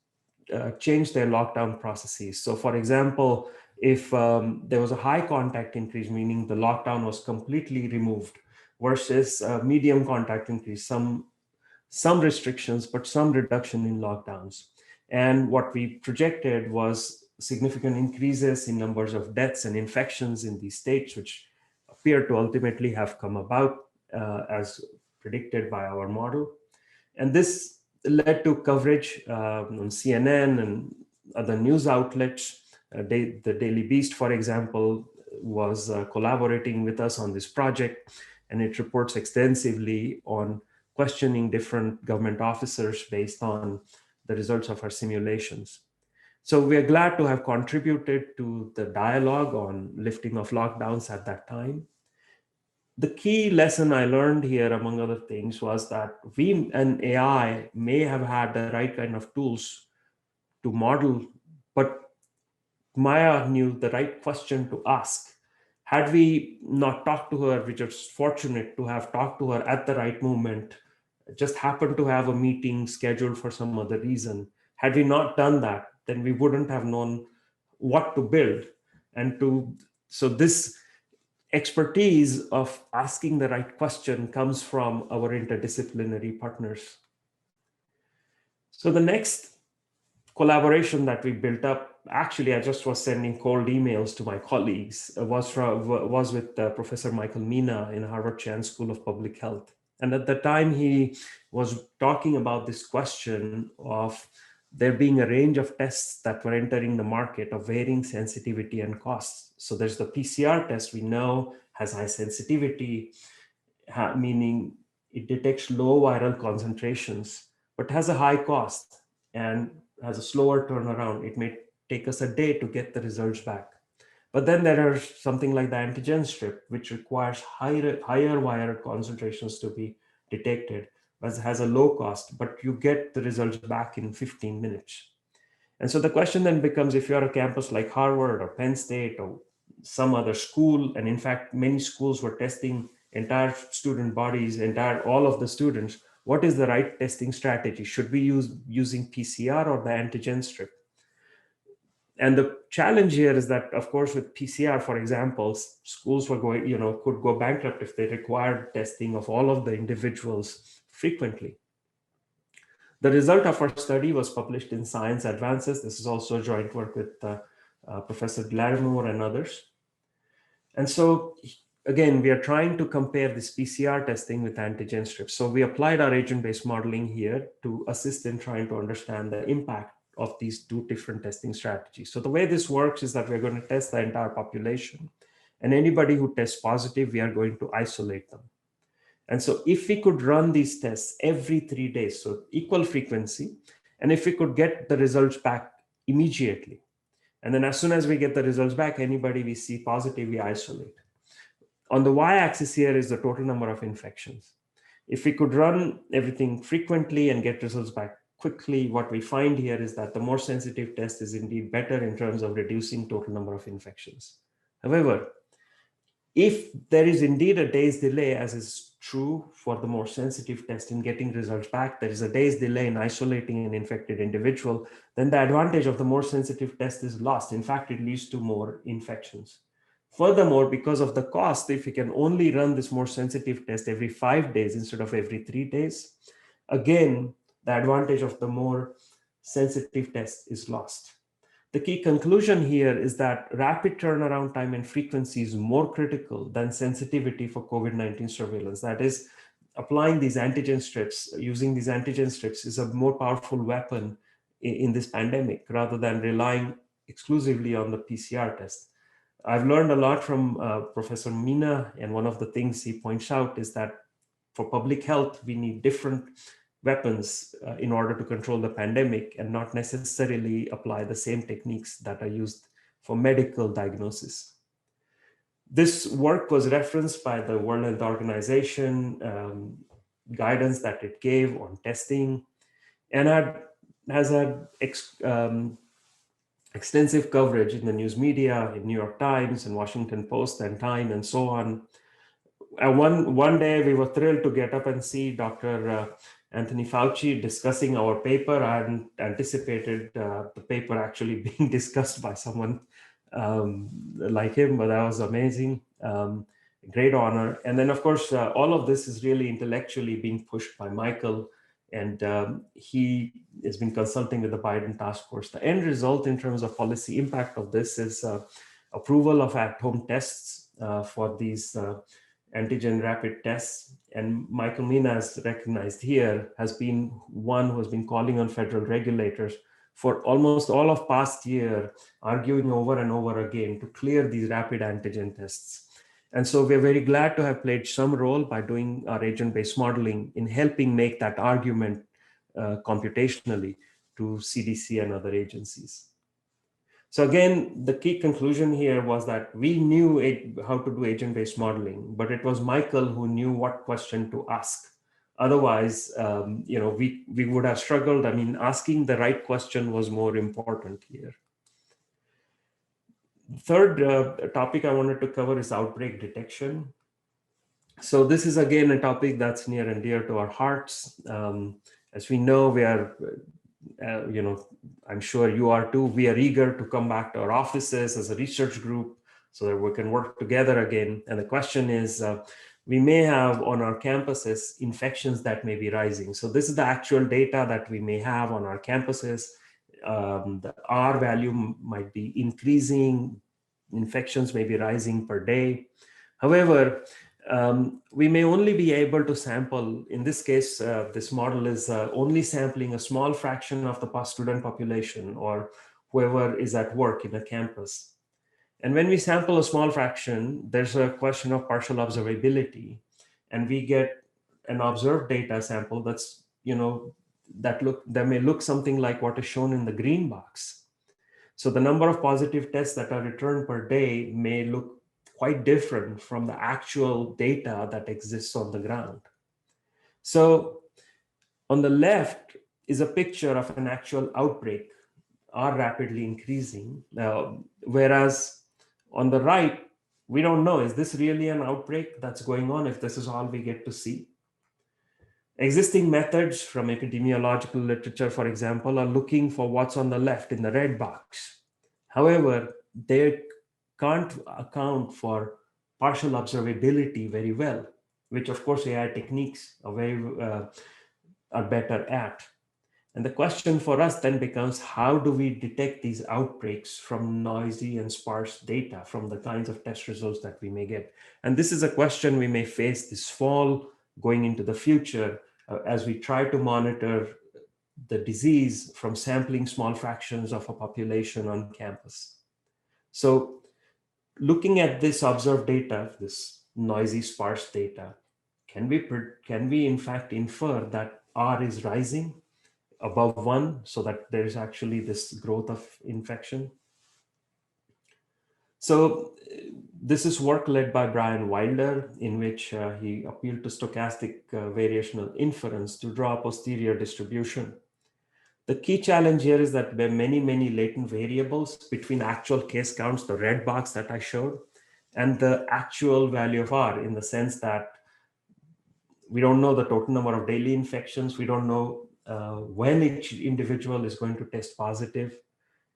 change their lockdown processes? So for example, if there was a high contact increase, meaning the lockdown was completely removed, versus medium contact increase, some restrictions, but some reduction in lockdowns. And what we projected was significant increases in numbers of deaths and infections in these states, which appear to ultimately have come about as predicted by our model. And this led to coverage on CNN and other news outlets. The Daily Beast, for example, was collaborating with us on this project, and it reports extensively on questioning different government officers based on the results of our simulations. So we are glad to have contributed to the dialogue on lifting of lockdowns at that time. The key lesson I learned here, among other things, was that we and AI may have had the right kind of tools to model, but Maya knew the right question to ask. Had we not talked to her, we just fortunate to have talked to her at the right moment, just happened to have a meeting scheduled for some other reason. Had we not done that, then we wouldn't have known what to build. So this expertise of asking the right question comes from our interdisciplinary partners. So the next collaboration that we built up, actually, I just was sending cold emails to my colleagues, was with Professor Michael Mina in Harvard Chan School of Public Health. And at the time, he was talking about this question of there being a range of tests that were entering the market of varying sensitivity and costs. So there's the PCR test we know has high sensitivity, meaning it detects low viral concentrations, but has a high cost and has a slower turnaround. It may take us a day to get the results back. But then there are something like the antigen strip, which requires higher viral concentrations to be detected, but has a low cost, but you get the results back in 15 minutes. And so the question then becomes, if you're a campus like Harvard or Penn State or some other school, and in fact, many schools were testing entire student bodies, all of the students, what is the right testing strategy? Should we using PCR or the antigen strip? And the challenge here is that, of course, with PCR, for example, schools were could go bankrupt if they required testing of all of the individuals frequently. The result of our study was published in Science Advances. This is also joint work with Professor Glarmore and others. And so, again, we are trying to compare this PCR testing with antigen strips. So we applied our agent-based modeling here to assist in trying to understand the impact of these two different testing strategies. So the way this works is that we're going to test the entire population, and anybody who tests positive, we are going to isolate them. And so if we could run these tests every 3 days, so equal frequency, and if we could get the results back immediately, and then as soon as we get the results back, anybody we see positive, we isolate. On the y-axis here is the total number of infections. If we could run everything frequently and get results back quickly, what we find here is that the more sensitive test is indeed better in terms of reducing total number of infections. However, if there is indeed a day's delay, as is true for the more sensitive test in getting results back, there is a day's delay in isolating an infected individual, then the advantage of the more sensitive test is lost. In fact, it leads to more infections. Furthermore, because of the cost, if we can only run this more sensitive test every 5 days instead of every 3 days, again, the advantage of the more sensitive test is lost. The key conclusion here is that rapid turnaround time and frequency is more critical than sensitivity for COVID-19 surveillance. That is, applying these antigen strips, using these antigen strips is a more powerful weapon in this pandemic rather than relying exclusively on the PCR test. I've learned a lot from Professor Mina, and one of the things he points out is that for public health, we need different weapons in order to control the pandemic and not necessarily apply the same techniques that are used for medical diagnosis. This work was referenced by the World Health Organization, guidance that it gave on testing, and has had extensive coverage in the news media, in New York Times and Washington Post and Time and so on. One day we were thrilled to get up and see Dr. Anthony Fauci discussing our paper. I hadn't anticipated the paper actually being discussed by someone like him, but that was amazing. Great honor. And then, of course, all of this is really intellectually being pushed by Michael, and he has been consulting with the Biden task force. The end result in terms of policy impact of this is approval of at-home tests for these antigen rapid tests. And Michael Mina, as recognized here, has been one who has been calling on federal regulators for almost all of past year, arguing over and over again to clear these rapid antigen tests. And so we're very glad to have played some role by doing our agent-based modeling in helping make that argument computationally to CDC and other agencies. So again, the key conclusion here was that we knew how to do agent-based modeling, but it was Michael who knew what question to ask. Otherwise, we would have struggled. I mean, asking the right question was more important here. Third topic I wanted to cover is outbreak detection. So this is again a topic that's near and dear to our hearts. As we know, we are, I'm sure you are too, we are eager to come back to our offices as a research group so that we can work together again. And the question is, we may have on our campuses infections that may be rising. So this is the actual data that we may have on our campuses. The R value might be increasing, infections may be rising per day. However, we may only be able to sample, in this case, this model is only sampling a small fraction of the student population or whoever is at work in a campus. And when we sample a small fraction, there's a question of partial observability, and we get an observed data sample that's, that may look something like what is shown in the green box. So the number of positive tests that are returned per day may look quite different from the actual data that exists on the ground. So on the left is a picture of an actual outbreak, are rapidly increasing, whereas on the right, we don't know, is this really an outbreak that's going on if this is all we get to see? Existing methods from epidemiological literature, for example, are looking for what's on the left in the red box. However, they can't account for partial observability very well, which of course AI techniques are better at. And the question for us then becomes, how do we detect these outbreaks from noisy and sparse data from the kinds of test results that we may get? And this is a question we may face this fall going into the future as we try to monitor the disease from sampling small fractions of a population on campus. So looking at this observed data, this noisy, sparse data, can we in fact infer that R is rising above 1 so that there is actually this growth of infection? So this is work led by Brian Wilder, in which he appealed to stochastic variational inference to draw a posterior distribution. The key challenge here is that there are many, many latent variables between actual case counts, the red box that I showed, and the actual value of R, in the sense that we don't know the total number of daily infections. We don't know when each individual is going to test positive.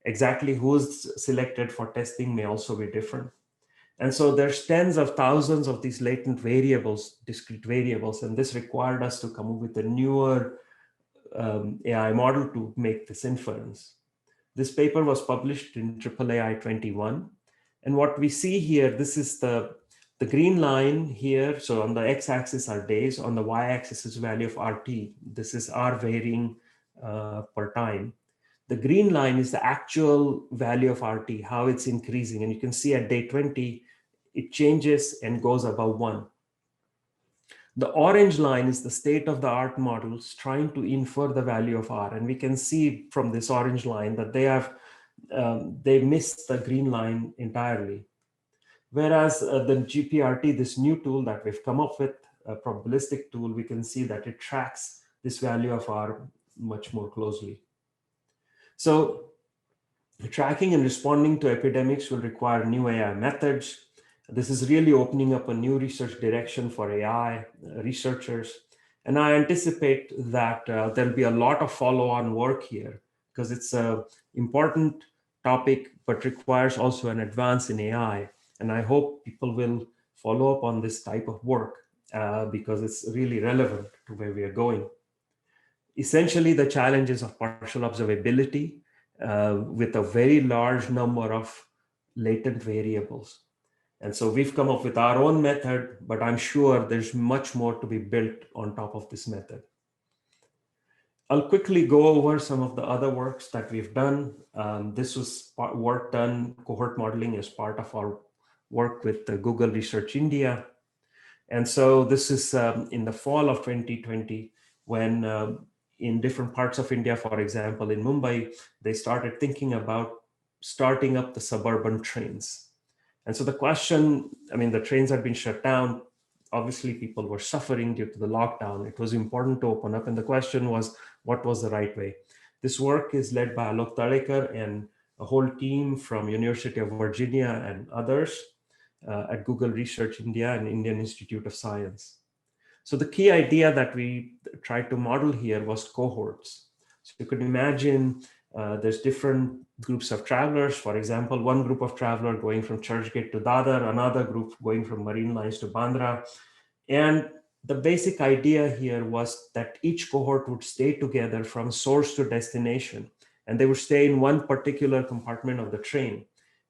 Exactly who's selected for testing may also be different. And so there's tens of thousands of these latent variables, discrete variables, and this required us to come up with a newer AI model to make this inference. This paper was published in AAAI 21. And what we see here, this is the green line here. So on the x-axis are days, on the y-axis is value of RT. This is R varying per time. The green line is the actual value of RT, how it's increasing. And you can see at day 20, it changes and goes above 1. The orange line is the state-of-the-art models trying to infer the value of R. And we can see from this orange line that they missed the green line entirely. Whereas the GPRT, this new tool that we've come up with, a probabilistic tool, we can see that it tracks this value of R much more closely. So tracking and responding to epidemics will require new AI methods. This is really opening up a new research direction for AI researchers. And I anticipate that there'll be a lot of follow-on work here because it's an important topic, but requires also an advance in AI. And I hope people will follow up on this type of work because it's really relevant to where we are going. Essentially, the challenges of partial observability with a very large number of latent variables. And so we've come up with our own method, but I'm sure there's much more to be built on top of this method. I'll quickly go over some of the other works that we've done. This was work done, cohort modeling as part of our work with Google Research India. And so this is in the fall of 2020, when in different parts of India, for example, in Mumbai, they started thinking about starting up the suburban trains. And so the question, I mean, the trains had been shut down. Obviously, people were suffering due to the lockdown. It was important to open up. And the question was, what was the right way? This work is led by Alok Talekar and a whole team from University of Virginia and others at Google Research India and Indian Institute of Science. So the key idea that we tried to model here was cohorts. So you could imagine there's different groups of travelers. For example, one group of travelers going from Churchgate to Dadar, another group going from Marine Lines to Bandra. And the basic idea here was that each cohort would stay together from source to destination, and they would stay in one particular compartment of the train.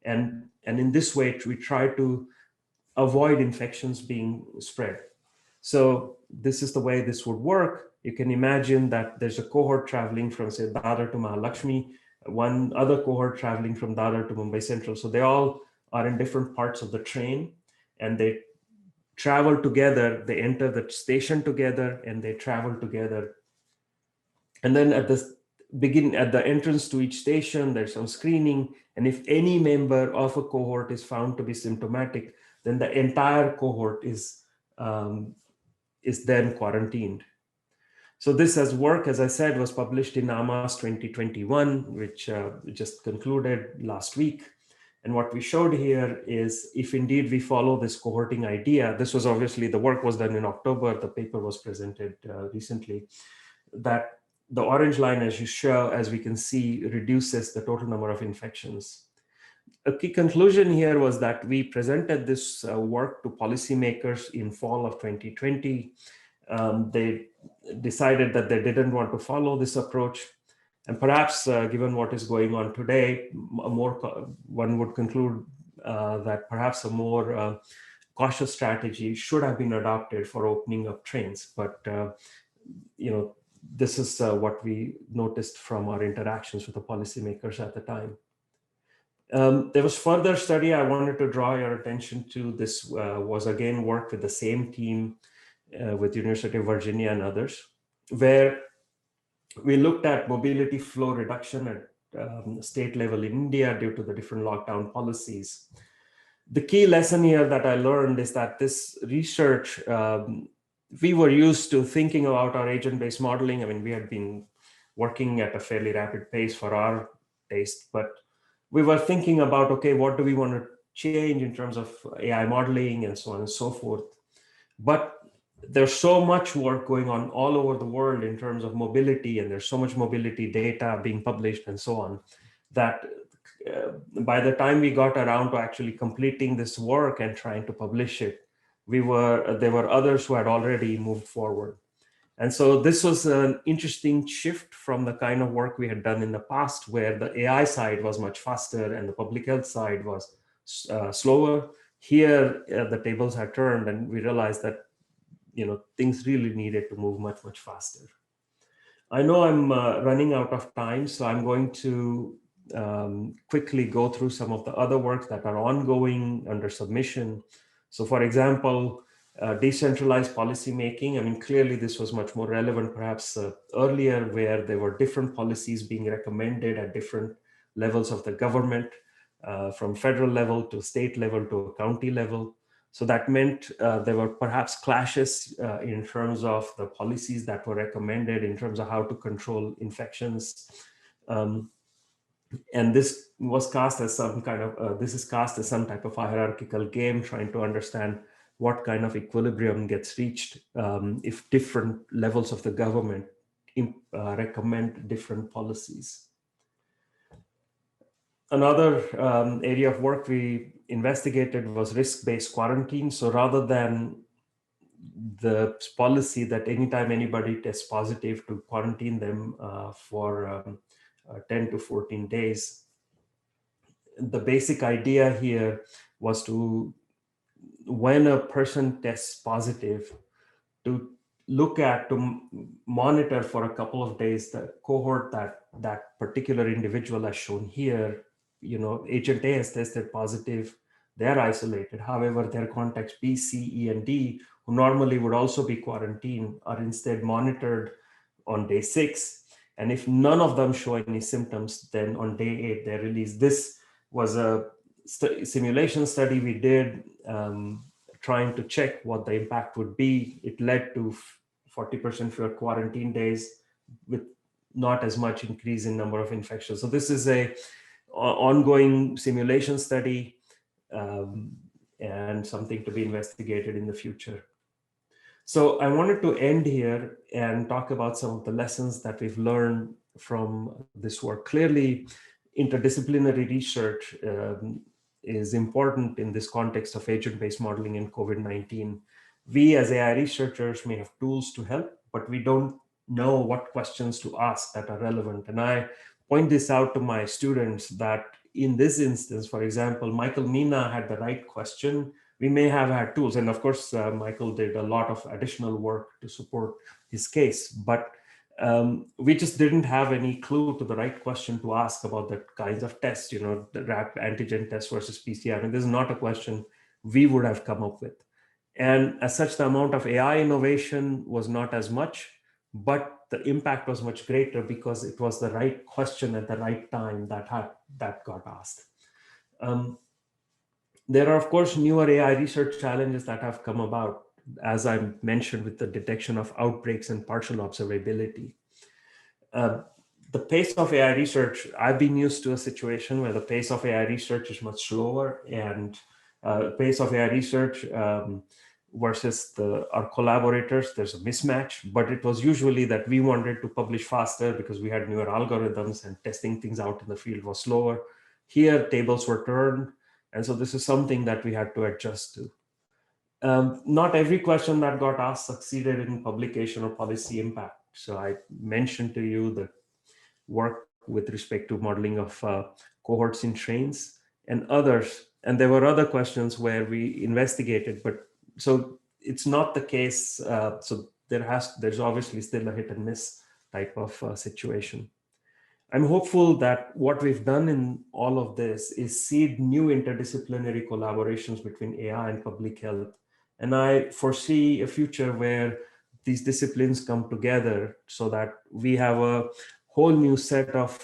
And in this way, we try to avoid infections being spread. So this is the way this would work. You can imagine that there's a cohort traveling from, say, Dadar to Mahalakshmi, one other cohort traveling from Dadar to Mumbai Central. So they all are in different parts of the train, and they travel together, they enter the station together, and they travel together. And then at the entrance to each station, there's some screening. And if any member of a cohort is found to be symptomatic, then the entire cohort is then quarantined. So this as work, as I said, was published in AMAS 2021, which just concluded last week. And what we showed here is if indeed we follow this cohorting idea, this was obviously, the work was done in October, the paper was presented recently, that the orange line, as we can see, reduces the total number of infections. A key conclusion here was that we presented this work to policymakers in fall of 2020. They decided that they didn't want to follow this approach. And perhaps given what is going on today, one would conclude that perhaps a more cautious strategy should have been adopted for opening up trains. But this is what we noticed from our interactions with the policymakers at the time. There was further study I wanted to draw your attention to. This was again work with the same team with University of Virginia and others, where we looked at mobility flow reduction at state level in India due to the different lockdown policies. The key lesson here that I learned is that this research, we were used to thinking about our agent-based modeling. I mean, we had been working at a fairly rapid pace for our taste, but we were thinking about, okay, what do we want to change in terms of AI modeling and so on and so forth. But there's so much work going on all over the world in terms of mobility, and there's so much mobility data being published and so on, that by the time we got around to actually completing this work and trying to publish it, there were others who had already moved forward. And so this was an interesting shift from the kind of work we had done in the past, where the AI side was much faster and the public health side was slower. Here, the tables had turned, and we realized that things really needed to move much, much faster. I know I'm running out of time, so I'm going to quickly go through some of the other work that are ongoing under submission. So for example, decentralized policy making. I mean, clearly this was much more relevant perhaps earlier, where there were different policies being recommended at different levels of the government, from federal level to state level to a county level. So that meant there were perhaps clashes in terms of the policies that were recommended in terms of how to control infections. And this was cast as some kind of, this is cast as some type of hierarchical game, trying to understand what kind of equilibrium gets reached if different levels of the government recommend different policies. Another area of work we investigated was risk-based quarantine. So rather than the policy that anytime anybody tests positive, to quarantine them for 10 to 14 days, the basic idea here was to, when a person tests positive, to look at, to monitor for a couple of days the cohort that particular individual has shown here. You know, agent A has tested positive, they're isolated. However, their contacts B, C, E, and D, who normally would also be quarantined, are instead monitored on day 6. And if none of them show any symptoms, then on day 8, they're released. This was a simulation study we did, trying to check what the impact would be. It led to 40% fewer quarantine days with not as much increase in number of infections. So this is a ongoing simulation study and something to be investigated in the future. So I wanted to end here and talk about some of the lessons that we've learned from this work. Clearly, interdisciplinary research is important in this context of agent-based modeling in COVID-19. We as AI researchers may have tools to help, but we don't know what questions to ask that are relevant. And I point this out to my students that in this instance, for example, Michael Mina had the right question. We may have had tools. And of course, Michael did a lot of additional work to support his case, but we just didn't have any clue to the right question to ask about the kinds of tests, you know, the rapid antigen test versus PCR. And this is not a question we would have come up with. And as such, the amount of AI innovation was not as much, but the impact was much greater because it was the right question at the right time that got asked. There are, of course, newer AI research challenges that have come about, as I mentioned, with the detection of outbreaks and partial observability. The pace of AI research, I've been used to a situation where the pace of AI research is much slower, and pace of AI research versus our collaborators, there's a mismatch, but it was usually that we wanted to publish faster because we had newer algorithms and testing things out in the field was slower. Here, tables were turned. And so this is something that we had to adjust to. Not every question that got asked succeeded in publication or policy impact. So I mentioned to you the work with respect to modeling of cohorts in trains and others. And there were other questions where we investigated, but so it's not the case. So there's obviously still a hit and miss type of situation. I'm hopeful that what we've done in all of this is seed new interdisciplinary collaborations between AI and public health. And I foresee a future where these disciplines come together so that we have a whole new set of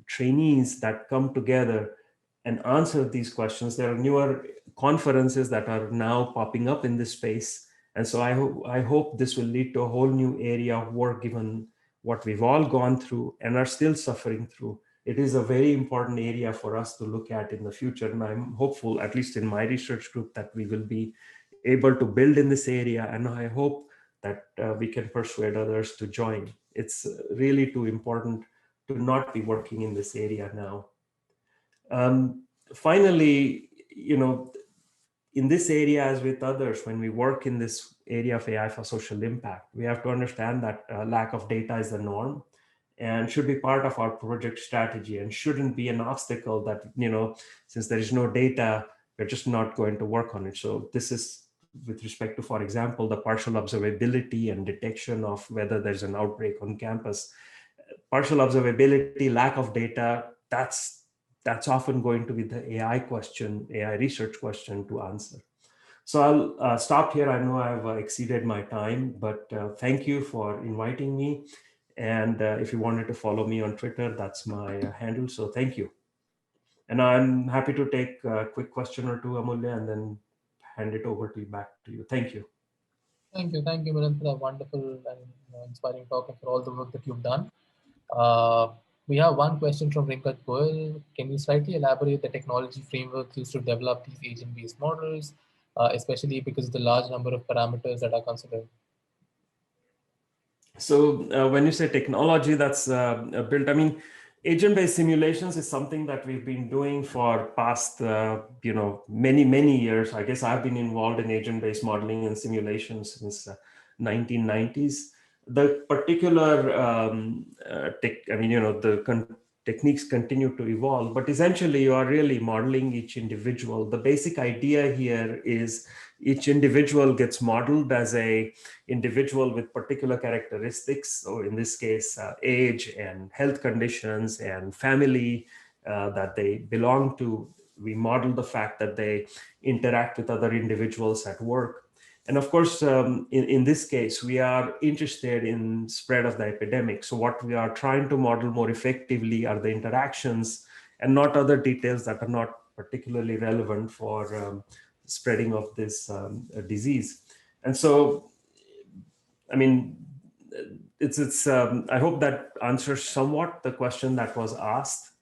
trainees that come together and answer these questions. There are newer conferences that are now popping up in this space. And so I hope this will lead to a whole new area of work, given what we've all gone through and are still suffering through. It is a very important area for us to look at in the future. And I'm hopeful, at least in my research group, that we will be able to build in this area. And I hope that we can persuade others to join. It's really too important to not be working in this area now. Finally, you know, in this area, as with others, when we work in this area of AI for social impact, we have to understand that lack of data is the norm and should be part of our project strategy and shouldn't be an obstacle that, you know, since there is no data, we're just not going to work on it. So this is with respect to, for example, the partial observability and detection of whether there's an outbreak on campus. Partial observability, lack of data, that's often going to be the AI question, AI research question to answer. So I'll stop here. I know I've exceeded my time, but thank you for inviting me. And if you wanted to follow me on Twitter, that's my handle. So thank you. And I'm happy to take a quick question or two, Amulya, and then hand it over to you back to you. Thank you. Thank you, Milan, for that wonderful and inspiring talk and for all the work that you've done. Uh, we have one question from Rinkat Goel. Can you slightly elaborate the technology framework used to develop these agent-based models, especially because of the large number of parameters that are considered? So when you say technology that's built, I mean, agent-based simulations is something that we've been doing for past, many years. I guess I've been involved in agent-based modeling and simulations since 1990s. The particular techniques continue to evolve, but essentially you are really modeling each individual. The basic idea here is each individual gets modeled as a individual with particular characteristics, or in this case, age and health conditions and family that they belong to. We model the fact that they interact with other individuals at work. And of course, in this case, we are interested in spread of the epidemic. So what we are trying to model more effectively are the interactions and not other details that are not particularly relevant for spreading of this disease. And so, I mean, I hope that answers somewhat the question that was asked.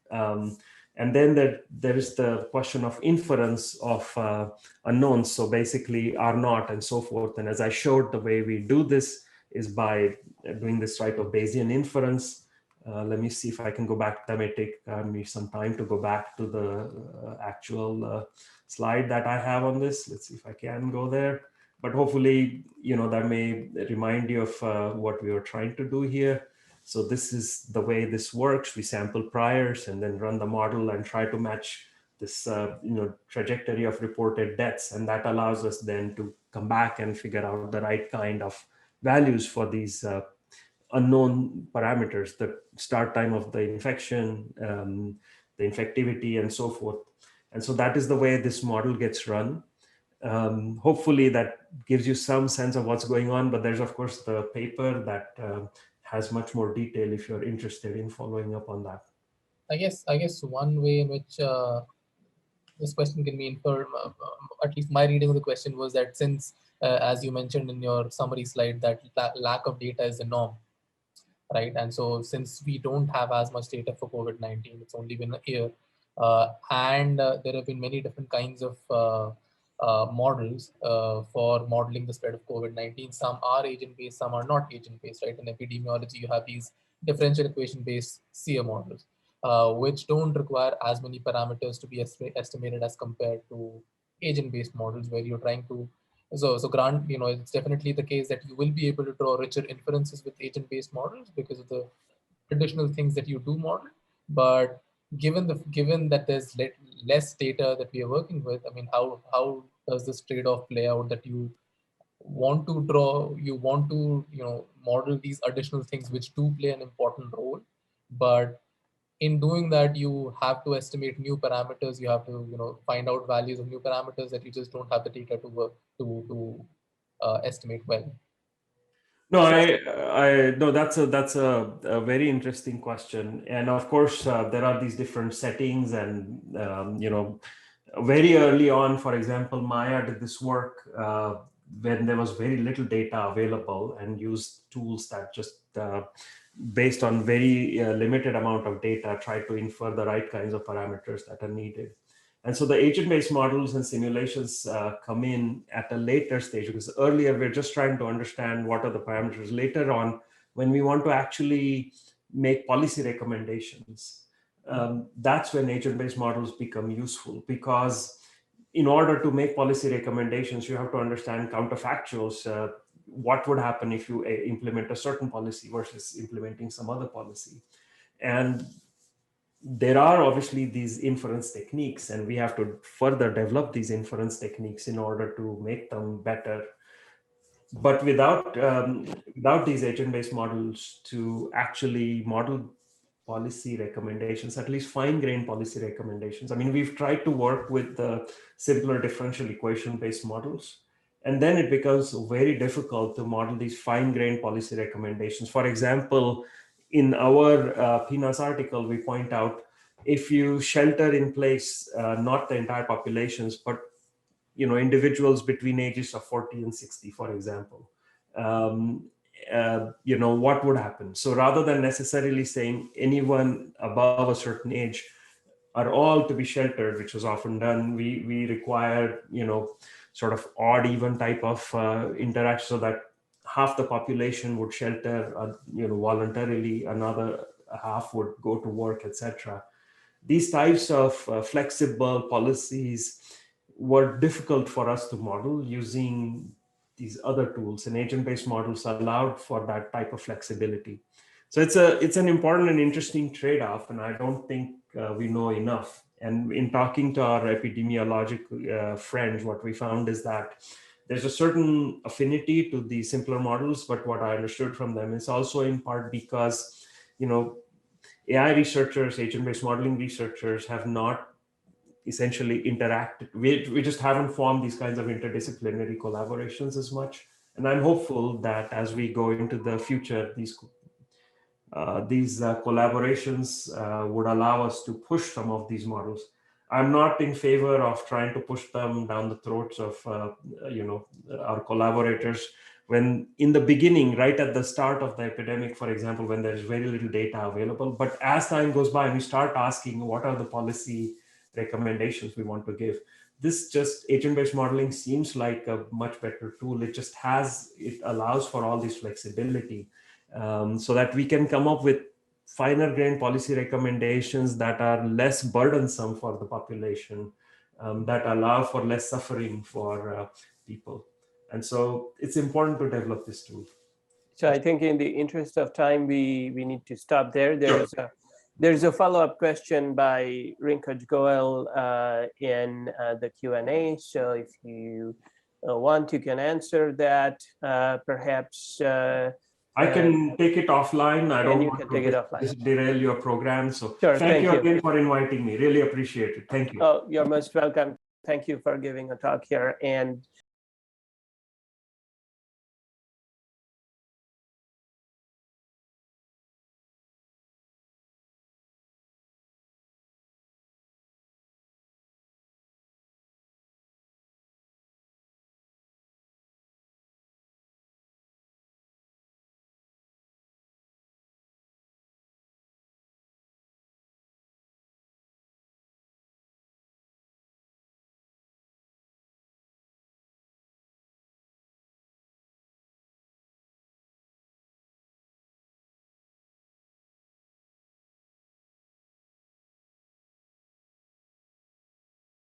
And then there is the question of inference of unknowns. So basically R naught and so forth. And as I showed, the way we do this is by doing this type of Bayesian inference. Let me see if I can go back. That may take me some time to go back to the actual slide that I have on this. Let's see if I can go there. But hopefully, that may remind you of what we were trying to do here. So this is the way this works. We sample priors and then run the model and try to match this trajectory of reported deaths. And that allows us then to come back and figure out the right kind of values for these unknown parameters, the start time of the infection, the infectivity, and so forth. And so that is the way this model gets run. Hopefully that gives you some sense of what's going on, but there's of course the paper that has much more detail if you're interested in following up on that. I guess one way in which this question can be inferred, at least my reading of the question was that since, as you mentioned in your summary slide, that lack of data is the norm, right? And so since we don't have as much data for COVID-19, it's only been a year, and there have been many different kinds of models for modeling the spread of COVID-19. Some are agent-based, some are not agent-based, right? In epidemiology, you have these differential equation-based SEER models, which don't require as many parameters to be estimated as compared to agent-based models, where you're trying to so grant, it's definitely the case that you will be able to draw richer inferences with agent-based models because of the traditional things that you do model. But given that there's less data that we are working with, I mean, how does this trade-off play out, that you want to model these additional things which do play an important role, but in doing that, you have to estimate new parameters. You have to, find out values of new parameters that you just don't have the data to work to estimate well. No, no, that's a very interesting question. And of course, there are these different settings and, very early on, for example, Maya did this work when there was very little data available and used tools that just based on very limited amount of data, try to infer the right kinds of parameters that are needed. And so the agent-based models and simulations come in at a later stage, because earlier we're just trying to understand what are the parameters. Later on, when we want to actually make policy recommendations, that's when agent-based models become useful, because in order to make policy recommendations, you have to understand counterfactuals. What would happen if you implement a certain policy versus implementing some other policy? And there are obviously these inference techniques, and we have to further develop these inference techniques in order to make them better. But without these agent-based models to actually model policy recommendations, at least fine-grained policy recommendations. I mean, we've tried to work with the simpler differential equation-based models, and then it becomes very difficult to model these fine-grained policy recommendations. For example, in our PNAS article, we point out if you shelter in place not the entire populations, but individuals between ages of 40 and 60, for example, what would happen? So rather than necessarily saying anyone above a certain age are all to be sheltered, which was often done, we require sort of odd even type of interaction, so that half the population would shelter voluntarily, another half would go to work, etc. These types of flexible policies were difficult for us to model using these other tools, and agent-based models allowed for that type of flexibility. So it's an important and interesting trade-off, and I don't think we know enough. And in talking to our epidemiologic friends, what we found is that there's a certain affinity to the simpler models, but what I understood from them is also in part because, AI researchers, agent-based modeling researchers have not essentially interacted. We just haven't formed these kinds of interdisciplinary collaborations as much. And I'm hopeful that as we go into the future, these collaborations would allow us to push some of these models. I'm not in favor of trying to push them down the throats of our collaborators, when in the beginning, right at the start of the epidemic, for example, when there's very little data available. But as time goes by and we start asking what are the policy recommendations we want to give, this just agent-based modeling seems like a much better tool. It allows for all this flexibility, so that we can come up with finer grained policy recommendations that are less burdensome for the population, that allow for less suffering for people. And so it's important to develop this tool. So I think in the interest of time, we need to stop there. There's a follow-up question by Rinkaj Goel in the Q&A. So if you want, you can answer that. Perhaps I can take it offline. I don't want to derail your program. So sure, thank you again for inviting me. Really appreciate it. Thank you. Oh, you're most welcome. Thank you for giving a talk here. And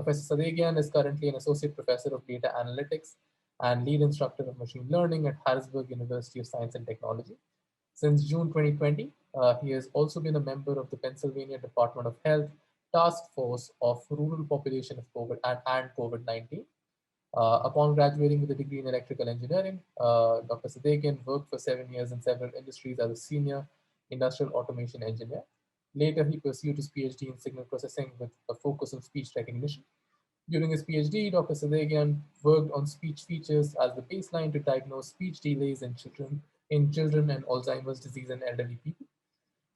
Professor Sadeghian is currently an associate professor of data analytics and lead instructor of machine learning at Harrisburg University of Science and Technology. Since June 2020, he has also been a member of the Pennsylvania Department of Health Task Force of Rural Population of COVID and COVID-19. Upon graduating with a degree in electrical engineering, Dr. Sadeghian worked for 7 years in several industries as a senior industrial automation engineer. Later, he pursued his PhD in signal processing with a focus on speech recognition. During his PhD, Dr. Sadeghian worked on speech features as the baseline to diagnose speech delays in children and Alzheimer's disease in elderly people.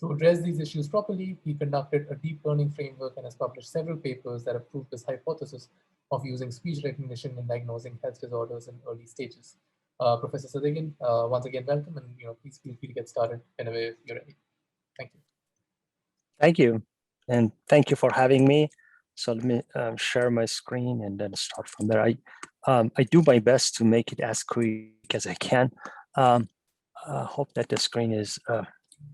To address these issues properly, he conducted a deep learning framework and has published several papers that have proved this hypothesis of using speech recognition in diagnosing health disorders in early stages. Professor Sadeghian, once again, welcome, and please feel free to get started whenever you're ready. Thank you. Thank you, and thank you for having me. So let me share my screen and then start from there. I do my best to make it as quick as I can. Hope that the screen is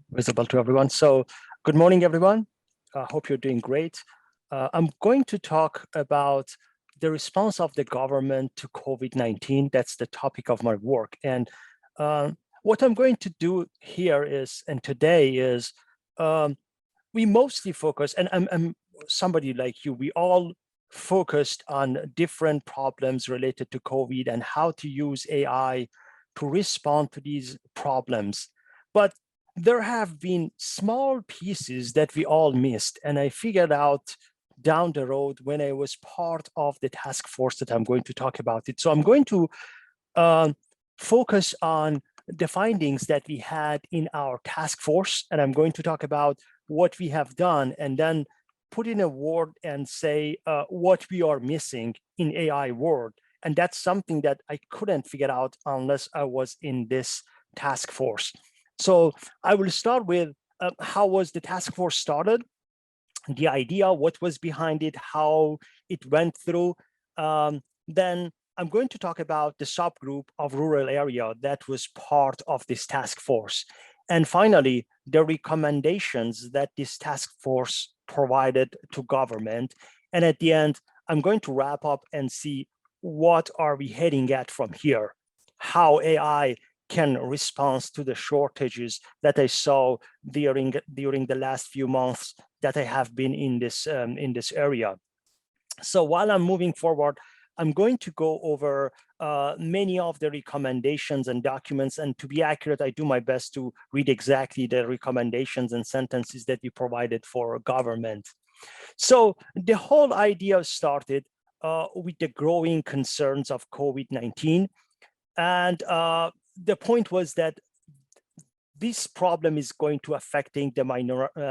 visible to everyone. So good morning, everyone. I hope you're doing great. I'm going to talk about the response of the government to COVID-19. That's the topic of my work. And what I'm going to do here is, and today is, we mostly focus, and I'm somebody like you, we all focused on different problems related to COVID and how to use AI to respond to these problems. But there have been small pieces that we all missed, and I figured out down the road when I was part of the task force that I'm going to talk about it. So I'm going to focus on the findings that we had in our task force, and I'm going to talk about what we have done, and then put in a word and say what we are missing in AI world. And that's something that I couldn't figure out unless I was in this task force. So I will start with how was the task force started, the idea, what was behind it, how it went through. Then I'm going to talk about the subgroup of rural area that was part of this task force. And finally, the recommendations that this task force provided to government. And at the end, I'm going to wrap up and see what are we heading at from here, how AI can respond to the shortages that I saw during the last few months that I have been in this area. So while I'm moving forward, I'm going to go over many of the recommendations and documents, and to be accurate, I do my best to read exactly the recommendations and sentences that we provided for government. So the whole idea started with the growing concerns of COVID-19, and the point was that this problem is going to affecting the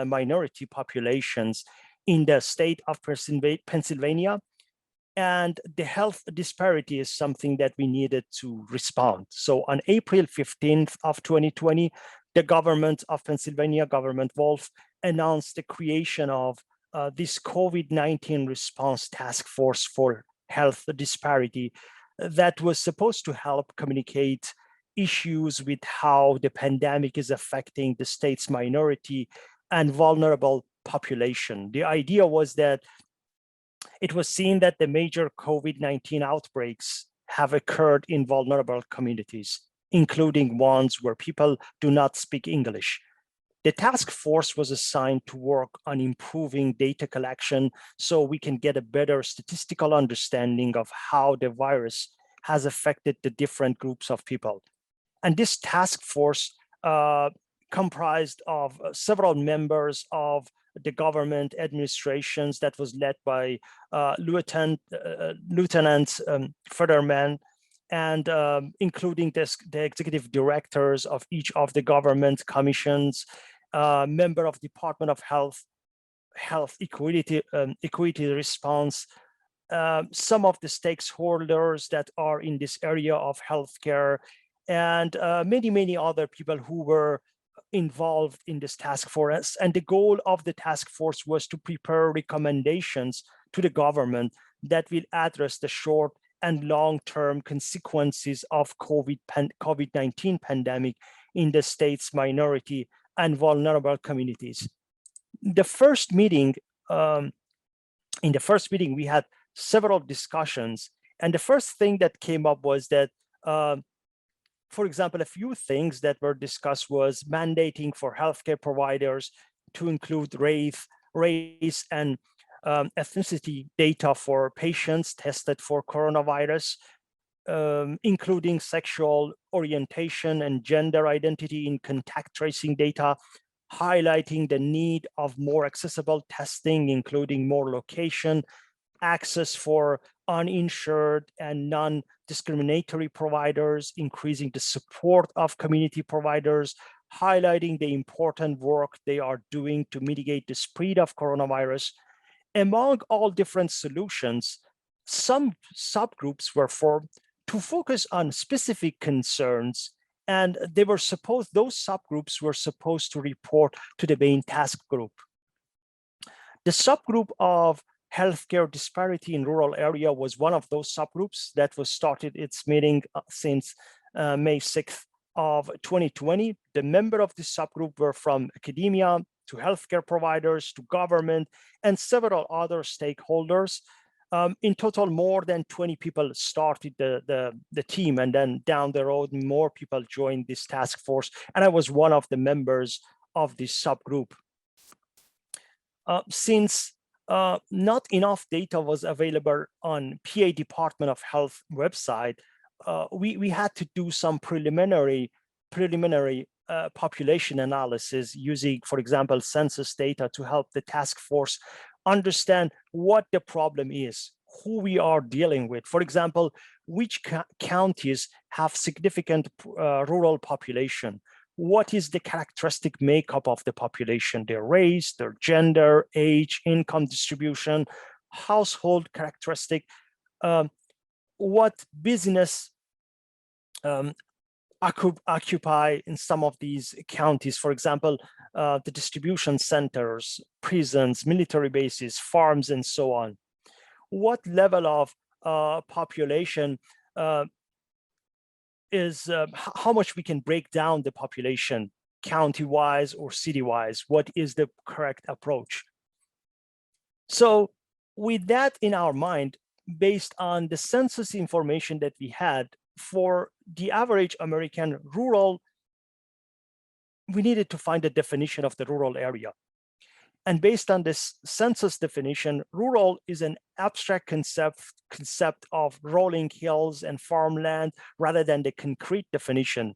minority populations in the state of Pennsylvania, and the health disparity is something that we needed to respond. So on April 15th of 2020, the government of Pennsylvania, Governor Wolf, announced the creation of this COVID-19 response task force for health disparity that was supposed to help communicate issues with how the pandemic is affecting the state's minority and vulnerable population. The idea was that it was seen that the major COVID-19 outbreaks have occurred in vulnerable communities, including ones where people do not speak English. The task force was assigned to work on improving data collection so we can get a better statistical understanding of how the virus has affected the different groups of people. And this task force comprised of several members of the government administrations that was led by Lieutenant Federman, and including the executive directors of each of the government commissions, member of Department of Health Equity Response, some of the stakeholders that are in this area of healthcare, and many other people who were involved in this task force. And the goal of the task force was to prepare recommendations to the government that will address the short and long-term consequences of COVID-19 pandemic in the state's minority and vulnerable communities. In the first meeting, we had several discussions, and the first thing that came up was that for example, a few things that were discussed was mandating for healthcare providers to include race and ethnicity data for patients tested for coronavirus, including sexual orientation and gender identity in contact tracing data, highlighting the need of more accessible testing, including more location, access for uninsured and non-discriminatory providers, increasing the support of community providers, highlighting the important work they are doing to mitigate the spread of coronavirus. Among all different solutions, some subgroups were formed to focus on specific concerns, and those subgroups were supposed to report to the main task group. The subgroup of healthcare disparity in rural area was one of those subgroups that was started its meeting since May 6th of 2020. The member of this subgroup were from academia to healthcare providers to government and several other stakeholders. In total, more than 20 people started the team, and then down the road, more people joined this task force. And I was one of the members of this subgroup. Since not enough data was available on PA Department of Health website, we had to do some preliminary population analysis using, for example, census data to help the task force understand what the problem is, who we are dealing with. For example, which counties have significant rural population? What is the characteristic makeup of the population, their race, their gender, age, income distribution, household characteristic, what business occupy in some of these counties, for example, the distribution centers, prisons, military bases, farms, and so on. What level of population is, how much we can break down the population county-wise or city-wise? What is the correct approach? So with that in our mind, based on the census information that we had for the average American rural, we needed to find a definition of the rural area. And based on this census definition, rural is an abstract concept of rolling hills and farmland rather than the concrete definition.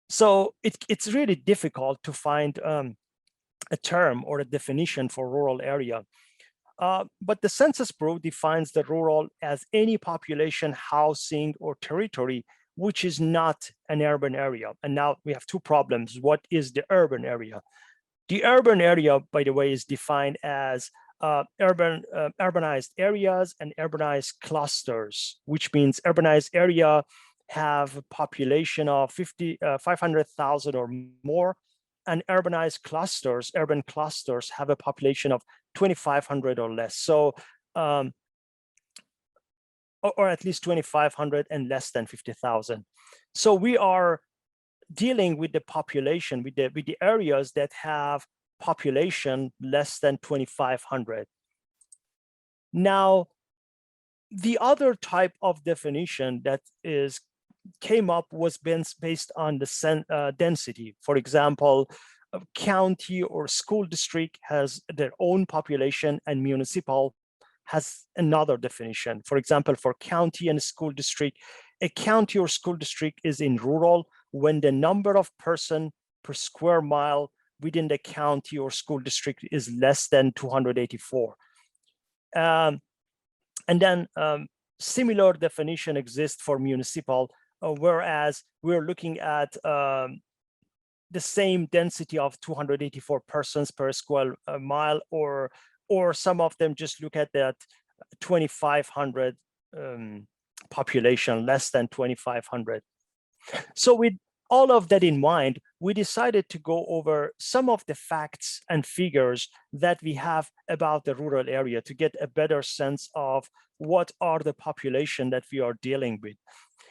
So it's really difficult to find a term or a definition for rural area. But the Census Bureau defines the rural as any population, housing, or territory which is not an urban area. And now we have two problems. What is the urban area? The urban area, by the way, is defined as urbanized areas and urbanized clusters, which means urbanized area have a population of 500,000 or more, and urbanized clusters, urban clusters, have a population of 2,500 or less. So, or at least 2,500 and less than 50,000. So we are dealing with the population, with the areas that have population less than 2,500. Now, the other type of definition that came up was based on the density. For example, a county or school district has their own population, and municipal has another definition. For example, for county and school district, a county or school district is in rural when the number of person per square mile within the county or school district is less than 284. And then similar definition exists for municipal, whereas we're looking at the same density of 284 persons per square mile, or some of them just look at that 2,500 population, less than 2,500. So with all of that in mind, we decided to go over some of the facts and figures that we have about the rural area to get a better sense of what are the population that we are dealing with.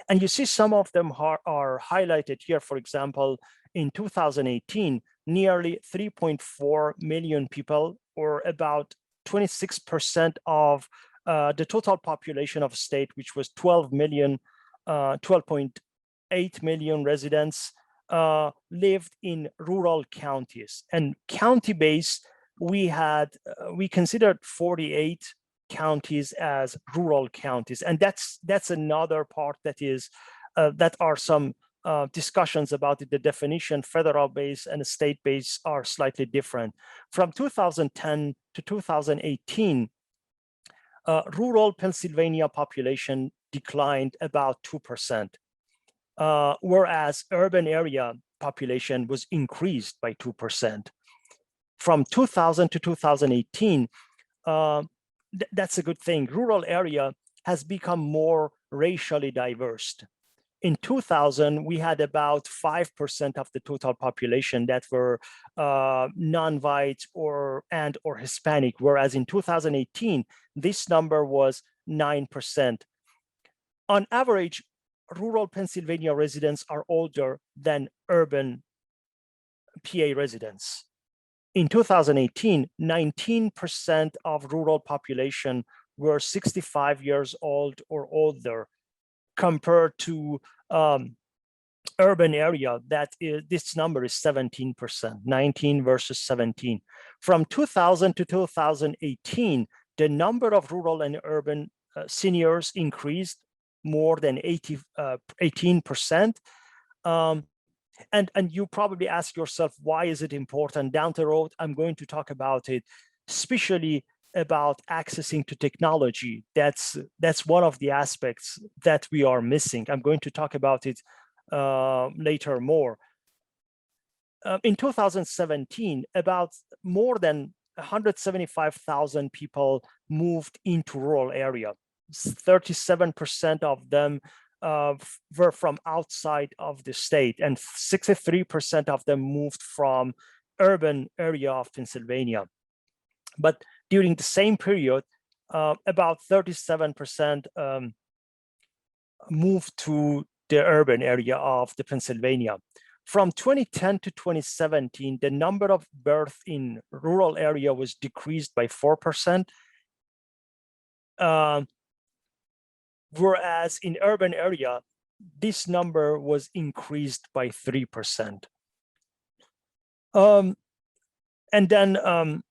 And you see some of them are highlighted here. For example, in 2018, nearly 3.4 million people, or about 26% of the total population of state, which was 12.8 million residents, lived in rural counties. And county-based, we considered 48 counties as rural counties, and that's another part that are some discussions about it. The definition, federal-based and state-based, are slightly different. From 2010 to 2018, rural Pennsylvania population declined about 2%, whereas urban area population was increased by 2%. From 2000 to 2018, that's a good thing. Rural area has become more racially diverse. In 2000, we had about 5% of the total population that were non-white or Hispanic, whereas in 2018, this number was 9%. On average, rural Pennsylvania residents are older than urban PA residents. In 2018, 19% of rural population were 65 years old or older, compared to urban area, this number is 17%, 19 versus 17. From 2000 to 2018, the number of rural and urban seniors increased more than 18%. And you probably ask yourself, why is it important? Down the road, I'm going to talk about it, especially about accessing to technology. That's one of the aspects that we are missing. I'm going to talk about it later more. In 2017, about more than 175,000 people moved into rural area. 37% of them were from outside of the state, and 63% of them moved from urban area of Pennsylvania. But during the same period, about 37% moved to the urban area of the Pennsylvania. From 2010 to 2017, the number of births in rural area was decreased by 4%, whereas in urban area, this number was increased by 3%. And then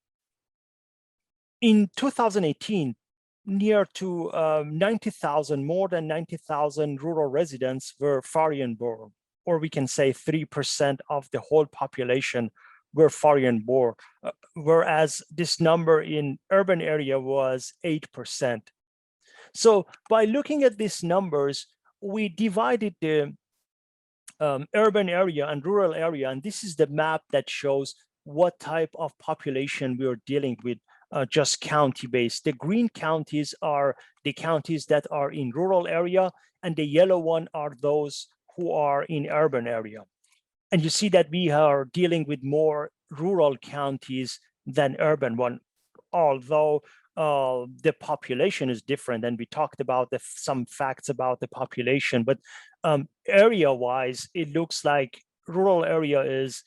in 2018, near to 90,000, more than 90,000 rural residents were foreign born, or we can say 3% of the whole population were foreign born, whereas this number in urban area was 8%. So by looking at these numbers, we divided the urban area and rural area, and this is the map that shows what type of population we are dealing with, just county-based. The green counties are the counties that are in rural area, and the yellow one are those who are in urban area. And you see that we are dealing with more rural counties than urban one, although the population is different, and we talked about some facts about the population, but area-wise, it looks like rural area is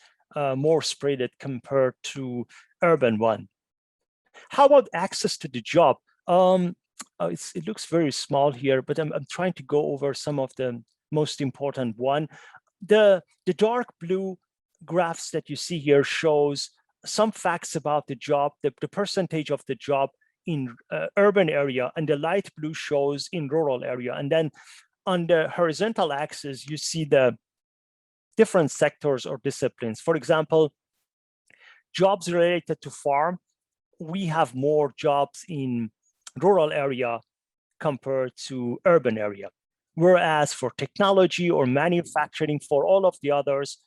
more spread compared to urban one. How about access to the job? It looks very small here, but I'm trying to go over some of the most important one. The dark blue graphs that you see here shows some facts about the job, the percentage of the job in urban area, and the light blue shows in rural area. And then on the horizontal axis, you see the different sectors or disciplines. For example, jobs related to farm, we have more jobs in rural area compared to urban area. Whereas for technology or manufacturing, for all of the others,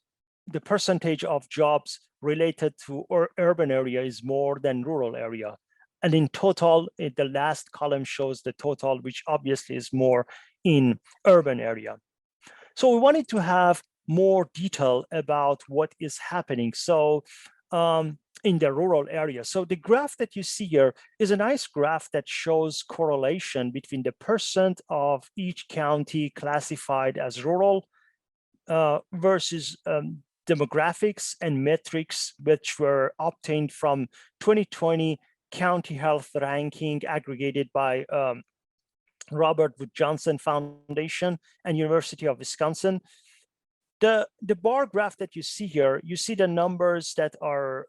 the percentage of jobs related to urban area is more than rural area. And in total, the last column shows the total, which obviously is more in urban area. So we wanted to have more detail about what is happening. So in the rural area. So the graph that you see here is a nice graph that shows correlation between the percent of each county classified as rural versus demographics and metrics, which were obtained from 2020 County Health Ranking aggregated by Robert Wood Johnson Foundation and University of Wisconsin. The bar graph that you see here, you see the numbers that are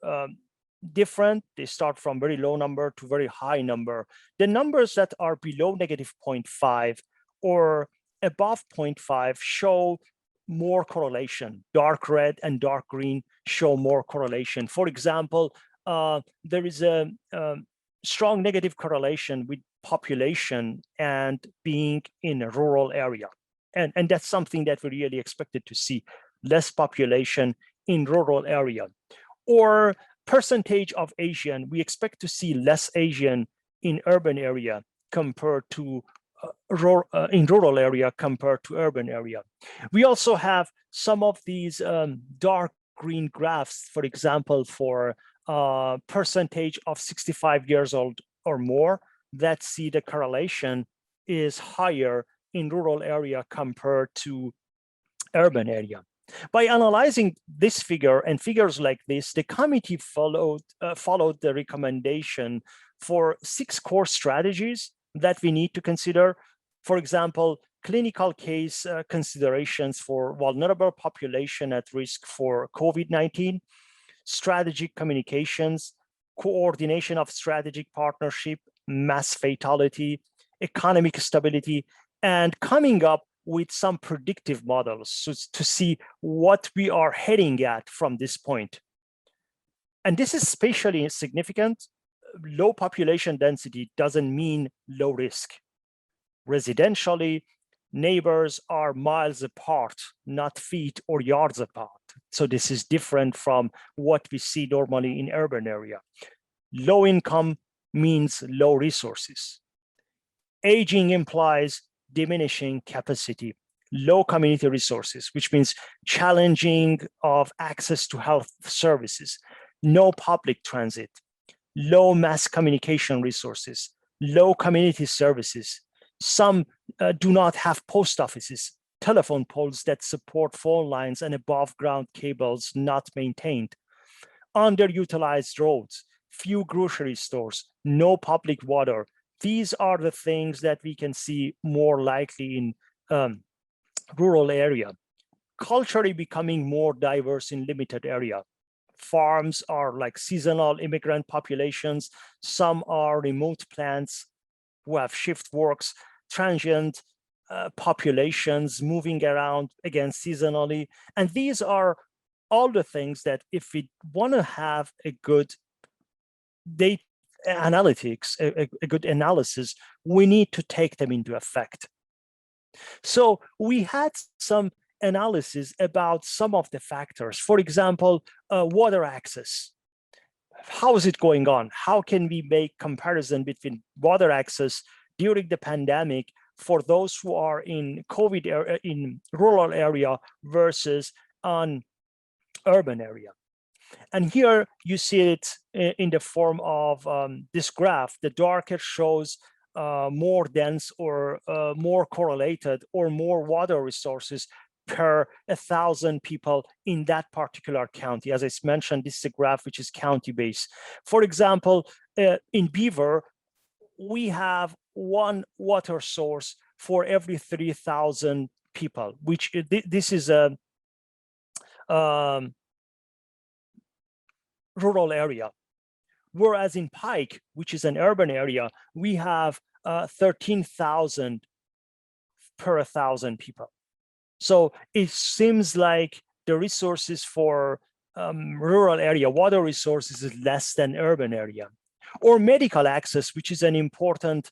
different. They start from very low number to very high number. The numbers that are below -0.5 or above 0.5 show more correlation. Dark red and dark green show more correlation. For example, there is a strong negative correlation with population and being in a rural area. And that's something that we really expected to see, less population in rural area. Or percentage of Asian, we expect to see less Asian in urban area compared to in rural area compared to urban area. We also have some of these dark green graphs, for example, for percentage of 65 years old or more, that see the correlation is higher in rural area compared to urban area. By analyzing this figure and figures like this, the committee followed the recommendation for 6 core strategies that we need to consider. For example, clinical case considerations for vulnerable population at risk for COVID-19, strategic communications, coordination of strategic partnership, mass fatality, economic stability, and coming up with some predictive models to see what we are heading at from this point. And this is especially significant. Low population density doesn't mean low risk. Residentially, neighbors are miles apart, not feet or yards apart. So this is different from what we see normally in urban area. Low income means low resources. Aging implies diminishing capacity, low community resources, which means challenging of access to health services, no public transit, low mass communication resources, low community services. Some do not have post offices, telephone poles that support phone lines and above ground cables not maintained, underutilized roads, few grocery stores, no public water. These are the things that we can see more likely in rural area. Culturally becoming more diverse in limited area. Farms are like seasonal immigrant populations. Some are remote plants who have shift works, transient populations moving around again seasonally. And these are all the things that if we want to have a good data analytics, a good analysis, we need to take them into effect. So we had some analysis about some of the factors. For example, water access. How is it going on? How can we make comparison between water access during the pandemic for those who are in COVID area, in rural area versus on urban area? And here you see it in the form of this graph. The darker shows more dense or more correlated or more water resources per 1,000 people in that particular county. As I mentioned, this is a graph which is county-based. For example, in Beaver, we have one water source for every 3,000 people, which this is a rural area. Whereas in Pike, which is an urban area, we have 13,000 per 1,000 people. So it seems like the resources for rural area, water resources, is less than urban area. Or medical access, which is an important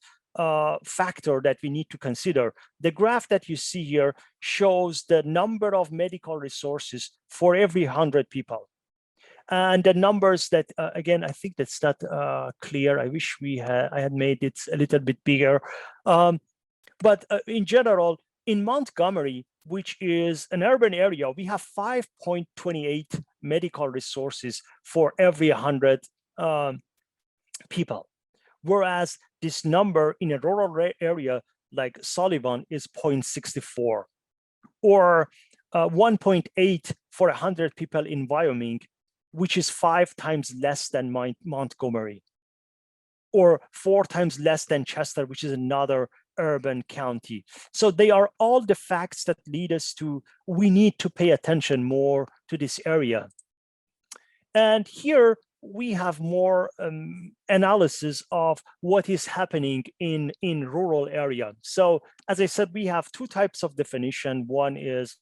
factor that we need to consider. The graph that you see here shows the number of medical resources for every 100 people. And the numbers that, again, I think that's not clear. I wish I had made it a little bit bigger. But in general, in Montgomery, which is an urban area, we have 5.28 medical resources for every 100 people. Whereas this number in a rural area like Sullivan is 0.64, or 1.8 for 100 people in Wyoming, which is 5 times less than Montgomery, or 4 times less than Chester, which is another urban county. So they are all the facts that lead us to, we need to pay attention more to this area. And here we have more analysis of what is happening in rural area. So as I said, we have 2 types of definition. One is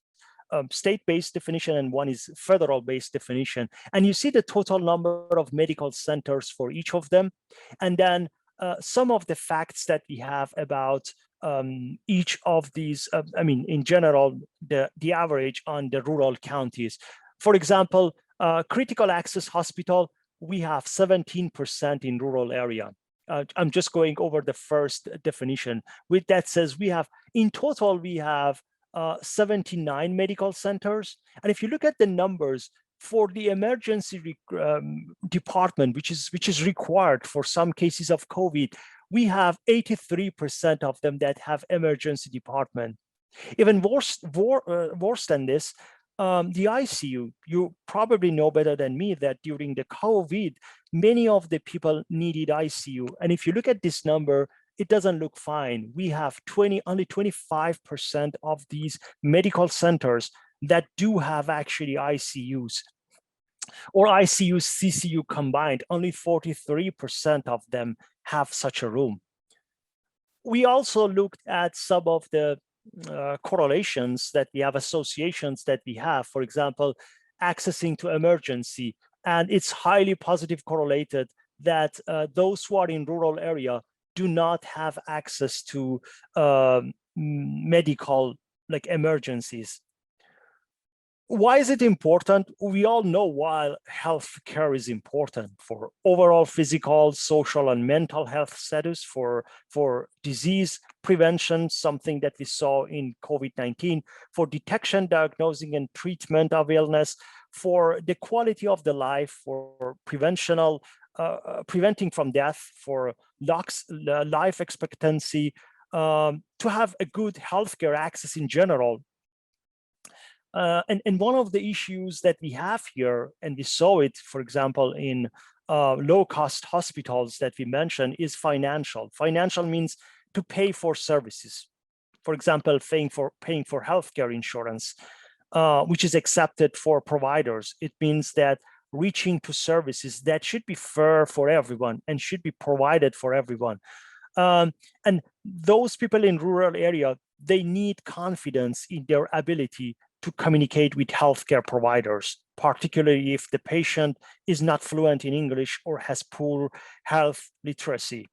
state-based definition and one is federal-based definition. And you see the total number of medical centers for each of them. And then some of the facts that we have about each of these, I mean, in general, the average on the rural counties. For example, critical access hospital, we have 17% in rural area. I'm just going over the first definition. With that says we have, in total, we have 79 medical centers. And if you look at the numbers for the emergency department, which is required for some cases of COVID, we have 83% of them that have emergency department. Even worse than this, the ICU, you probably know better than me that during the COVID, many of the people needed ICU. And if you look at this number, it doesn't look fine. We have only 25% of these medical centers that do have actually ICUs, or ICU, CCU combined. Only 43% of them have such a room. We also looked at some of the correlations that we have, associations that we have. For example, accessing to emergency, and it's highly positive correlated that those who are in rural area do not have access to medical like emergencies. Why is it important? We all know why healthcare is important for overall physical, social, and mental health status, for disease prevention, something that we saw in COVID-19, for detection, diagnosing, and treatment of illness, for the quality of the life, for preventing from death, for life expectancy, to have a good healthcare access in general. And one of the issues that we have here, and we saw it, for example, in low-cost hospitals that we mentioned, is financial. Financial means to pay for services. For example, paying for healthcare insurance, which is accepted for providers. It means that reaching to services that should be fair for everyone and should be provided for everyone. And those people in rural area, they need confidence in their ability to communicate with healthcare providers, particularly if the patient is not fluent in English or has poor health literacy.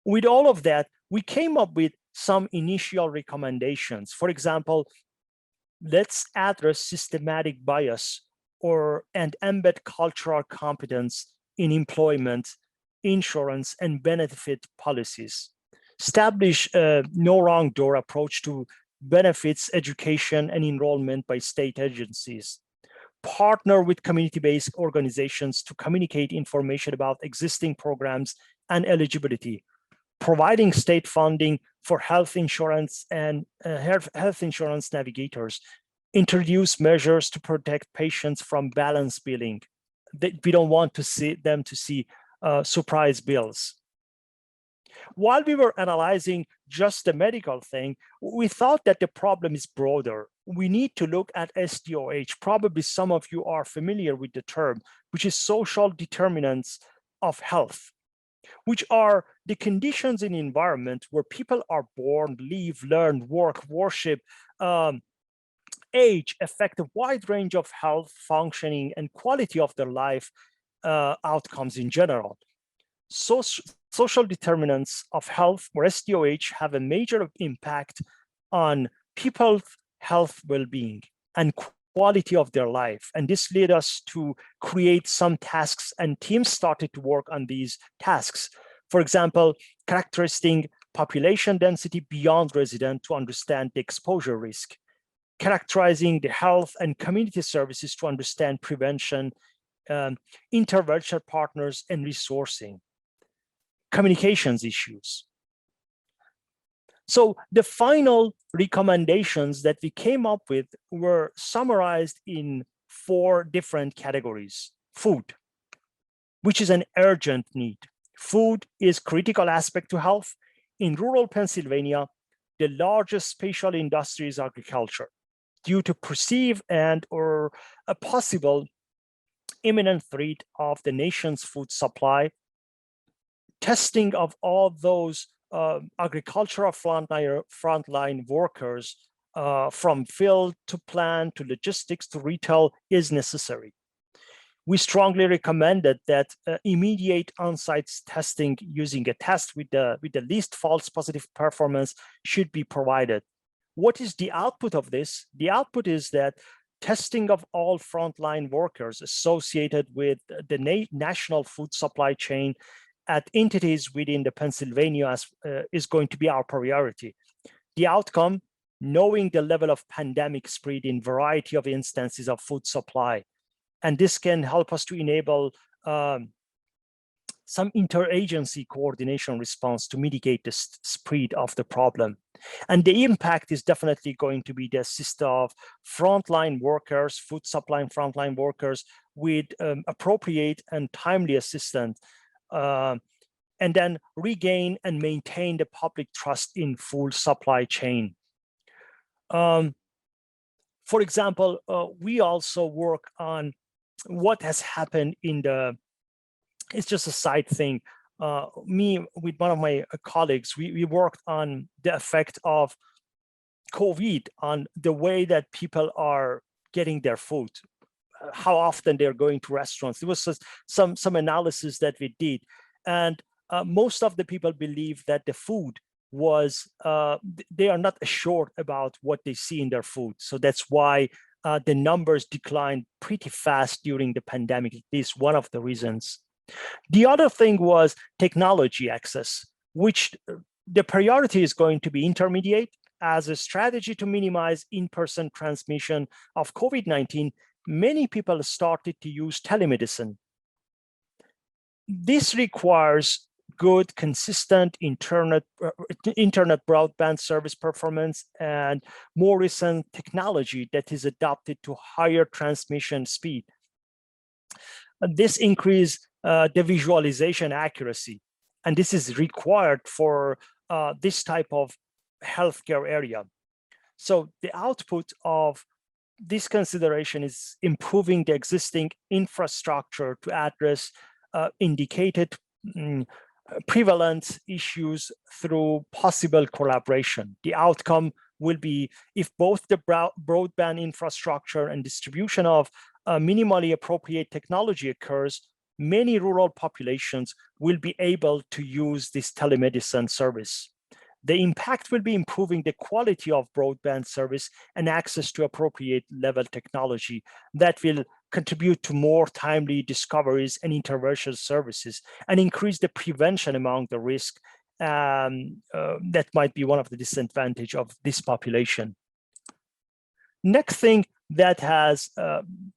With all of that, we came up with some initial recommendations. For example, let's address systematic bias and embed cultural competence in employment, insurance, and benefit policies. Establish a no wrong door approach to benefits, education, and enrollment by state agencies. Partner with community-based organizations to communicate information about existing programs and eligibility. Providing state funding for health insurance and health insurance navigators. Introduce measures to protect patients from balance billing. We don't want to see them to see surprise bills. While we were analyzing just the medical thing, we thought that the problem is broader. We need to look at SDOH. Probably some of you are familiar with the term, which is social determinants of health, which are the conditions in environment where people are born, live, learn, work, worship, age, affect a wide range of health, functioning, and quality of their life outcomes in general. Social determinants of health, or SDOH, have a major impact on people's health well-being and quality of their life. And this led us to create some tasks, and teams started to work on these tasks. For example, characterizing population density beyond resident to understand the exposure risk, characterizing the health and community services to understand prevention, intervention partners, and resourcing, communications issues. So the final recommendations that we came up with were summarized in 4 different categories. Food, which is an urgent need. Food is critical aspect to health. In rural Pennsylvania, the largest spatial industry is agriculture. Due to perceived or a possible imminent threat of the nation's food supply, testing of all those agricultural frontline workers from field to plant to logistics to retail is necessary. We strongly recommended that immediate on-site testing using a test with the least false positive performance should be provided. What is the output of this? The output is that testing of all frontline workers associated with the national food supply chain at entities within the Pennsylvania is going to be our priority. The outcome, knowing the level of pandemic spread in variety of instances of food supply. And this can help us to enable some interagency coordination response to mitigate the spread of the problem. And the impact is definitely going to be the assist of frontline workers, food supply frontline workers with appropriate and timely assistance, and then regain and maintain the public trust in full supply chain. For example, we also work on what has happened in it's just a side thing. Me with one of my colleagues, we worked on the effect of COVID on the way that people are getting their food, how often they're going to restaurants. There was some analysis that we did, and most of the people believe that the food was, they are not assured about what they see in their food. So that's why the numbers declined pretty fast during the pandemic. At least one of the reasons. The other thing was technology access, which the priority is going to be intermediate as a strategy to minimize in-person transmission of COVID-19. Many people started to use telemedicine. This requires good, consistent internet broadband service performance and more recent technology that is adapted to higher transmission speed. This increases the visualization accuracy, and this is required for this type of healthcare area. So the output of this consideration is improving the existing infrastructure to address indicated prevalent issues through possible collaboration. The outcome will be if both the broadband infrastructure and distribution of minimally appropriate technology occurs, many rural populations will be able to use this telemedicine service. The impact will be improving the quality of broadband service and access to appropriate level technology that will contribute to more timely discoveries and intervention services and increase the prevention among the risk that might be one of the disadvantage of this population. Next thing that has,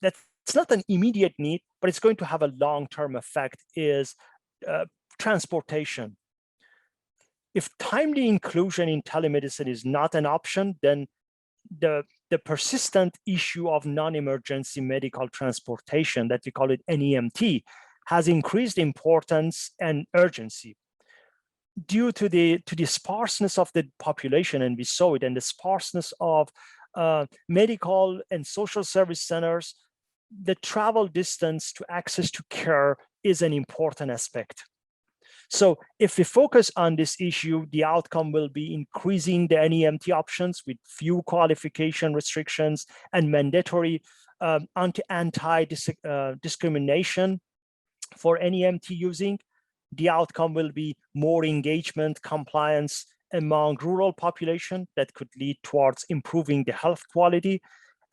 that's not an immediate need, but it's going to have a long-term effect is transportation. If timely inclusion in telemedicine is not an option, then the persistent issue of non-emergency medical transportation, that we call it NEMT, has increased importance and urgency. Due to the sparseness of the population, and we saw it, and the sparseness of medical and social service centers, the travel distance to access to care is an important aspect. So if we focus on this issue, the outcome will be increasing the NEMT options with few qualification restrictions and mandatory anti-discrimination for NEMT using. The outcome will be more engagement, compliance among rural population that could lead towards improving the health quality.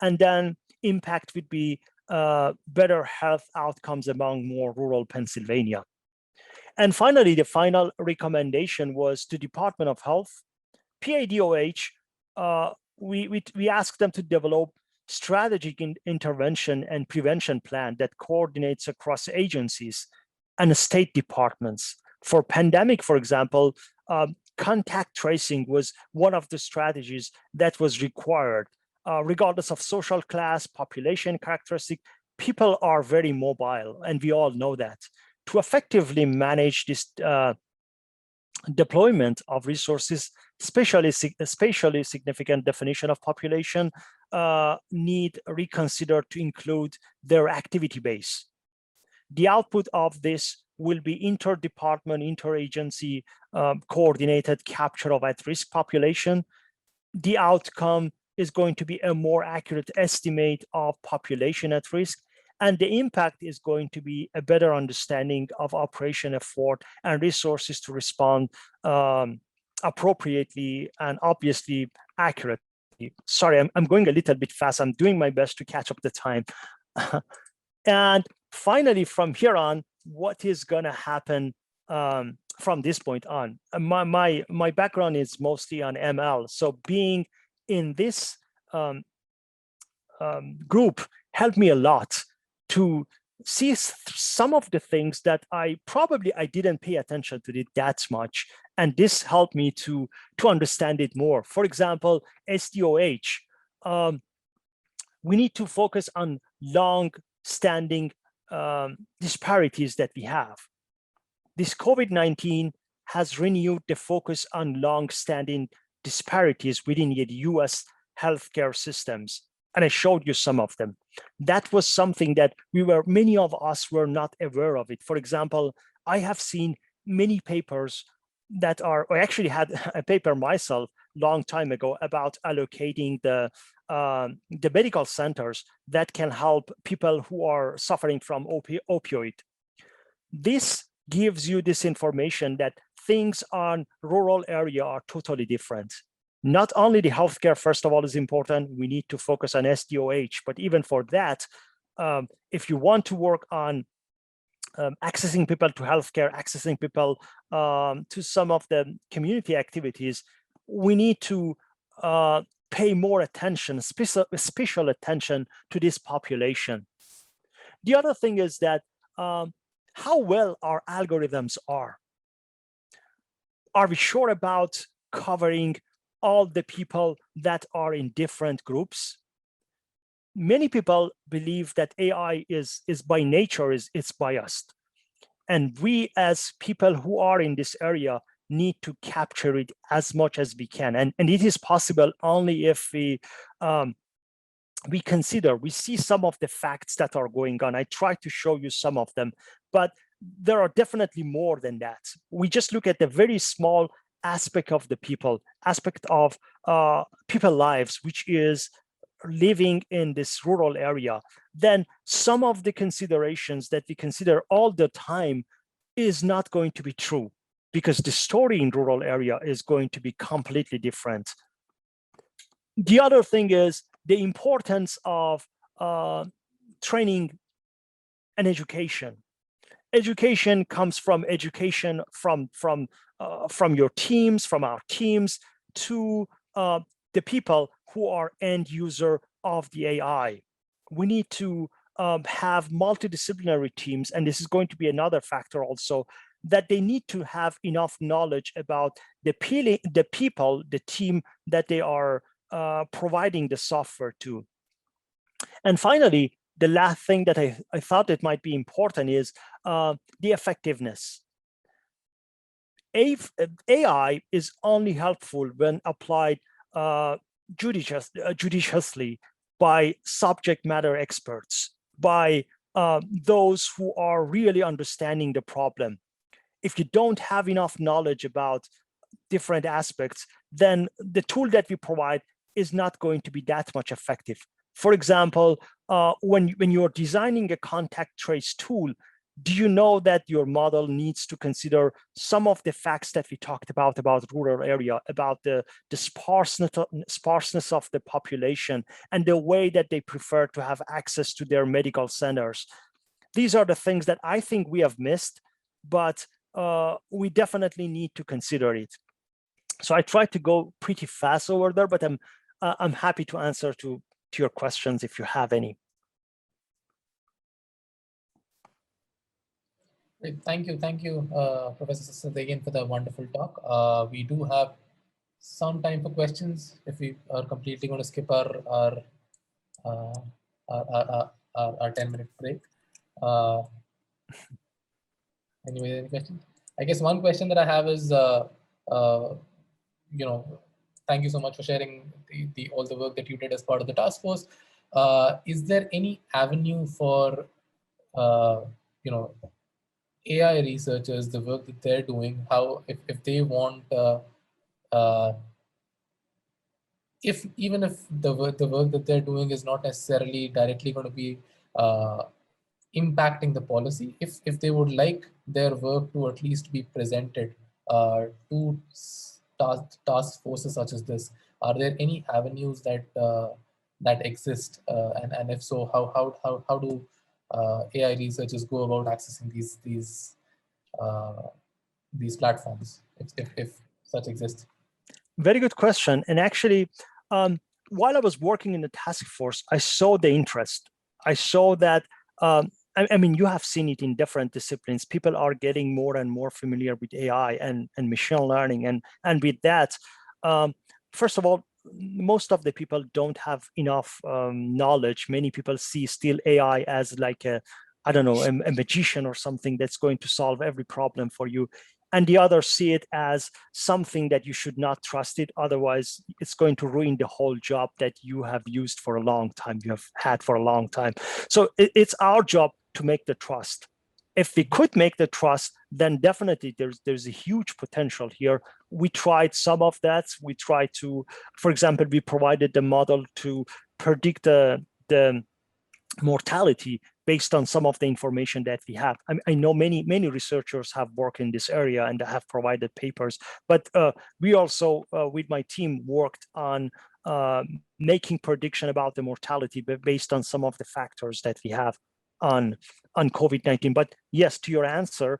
And then impact would be better health outcomes among more rural Pennsylvania. And finally, the final recommendation was to Department of Health, PADOH. We asked them to develop strategic intervention and prevention plan that coordinates across agencies and state departments. For pandemic, for example, contact tracing was one of the strategies that was required. Regardless of social class, population characteristic, people are very mobile, and we all know that. To effectively manage this deployment of resources, spatially significant definition of population need reconsider to include their activity base. The output of this will be interdepartment, interagency coordinated capture of at-risk population. The outcome is going to be a more accurate estimate of population at risk, and the impact is going to be a better understanding of operation effort and resources to respond appropriately and obviously accurately. Sorry, I'm going a little bit fast. I'm doing my best to catch up the time. And finally, from here on, what is going to happen from this point on? My background is mostly on ML. So being in this group helped me a lot to see some of the things that I didn't pay attention to it that much. And this helped me to understand it more. For example, SDOH, we need to focus on long-standing disparities that we have. This COVID-19 has renewed the focus on long-standing disparities within the US healthcare systems. And I showed you some of them. That was something that many of us were not aware of it. For example, I have seen many papers that I actually had a paper myself long time ago about allocating the medical centers that can help people who are suffering from opioid. This gives you this information that things on rural area are totally different. Not only the healthcare, first of all, is important. We need to focus on SDOH, but even for that, if you want to work on accessing people to healthcare, accessing people to some of the community activities, we need to pay more attention, special attention to this population. The other thing is that how well our algorithms are. Are we sure about covering all the people that are in different groups? Many people believe that AI is by nature it's biased. And we as people who are in this area need to capture it as much as we can. And it is possible only if we see some of the facts that are going on. I try to show you some of them, but there are definitely more than that. We just look at the very small aspect of the people, aspect of people's lives, which is living in this rural area. Then some of the considerations that we consider all the time is not going to be true, because the story in rural area is going to be completely different. The other thing is the importance of training and education. Education comes from education from your teams, from our teams, to the people who are end user of the AI. We need to have multidisciplinary teams, and this is going to be another factor also, that they need to have enough knowledge about the people, the team that they are providing the software to. And finally, the last thing that I thought it might be important is the effectiveness. AI is only helpful when applied judiciously by subject matter experts, by those who are really understanding the problem. If you don't have enough knowledge about different aspects, then the tool that we provide is not going to be that much effective. For example, when you're designing a contact trace tool, do you know that your model needs to consider some of the facts that we talked about rural area, about the sparseness of the population and the way that they prefer to have access to their medical centers? These are the things that I think we have missed, but we definitely need to consider it. So I tried to go pretty fast over there, but I'm happy to answer to your questions if you have any. Great. Thank you, Professor Sadeghian, for the wonderful talk. We do have some time for questions if we are completely going to skip our 10-minute break. Anyway, any questions? I guess one question that I have is, thank you so much for sharing all the work that you did as part of the task force. Is there any avenue for AI researchers, the work that they're doing, how if they want, even if the work that they're doing is not necessarily directly going to be impacting the policy, if they would like their work to at least be presented to task forces such as this, are there any avenues that that exist, and if so, how do AI researchers go about accessing these platforms, if such exist? Very good question. And actually, while I was working in the task force, I saw the interest. I saw that, I mean, you have seen it in different disciplines. People are getting more and more familiar with AI and machine learning. And with that, first of all, most of the people don't have enough knowledge. Many people see still AI as like a magician or something that's going to solve every problem for you. And the others see it as something that you should not trust it. Otherwise, it's going to ruin the whole job that you have used for a long time, you have had for a long time. So it's our job to make the trust. if we could make the trust, then definitely there's a huge potential here. We tried some of that. We tried to, for example, we provided the model to predict the mortality based on some of the information that we have. I know many researchers have worked in this area and have provided papers, but we also, with my team, worked on making prediction about the mortality based on some of the factors that we have on COVID-19. But yes, to answer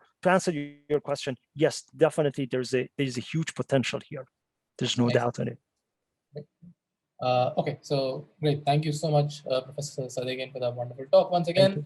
your question, yes, definitely there's a huge potential here. There's no doubt in it. Okay, so great. Thank you so much, Professor Sadeghian, for that wonderful talk once again.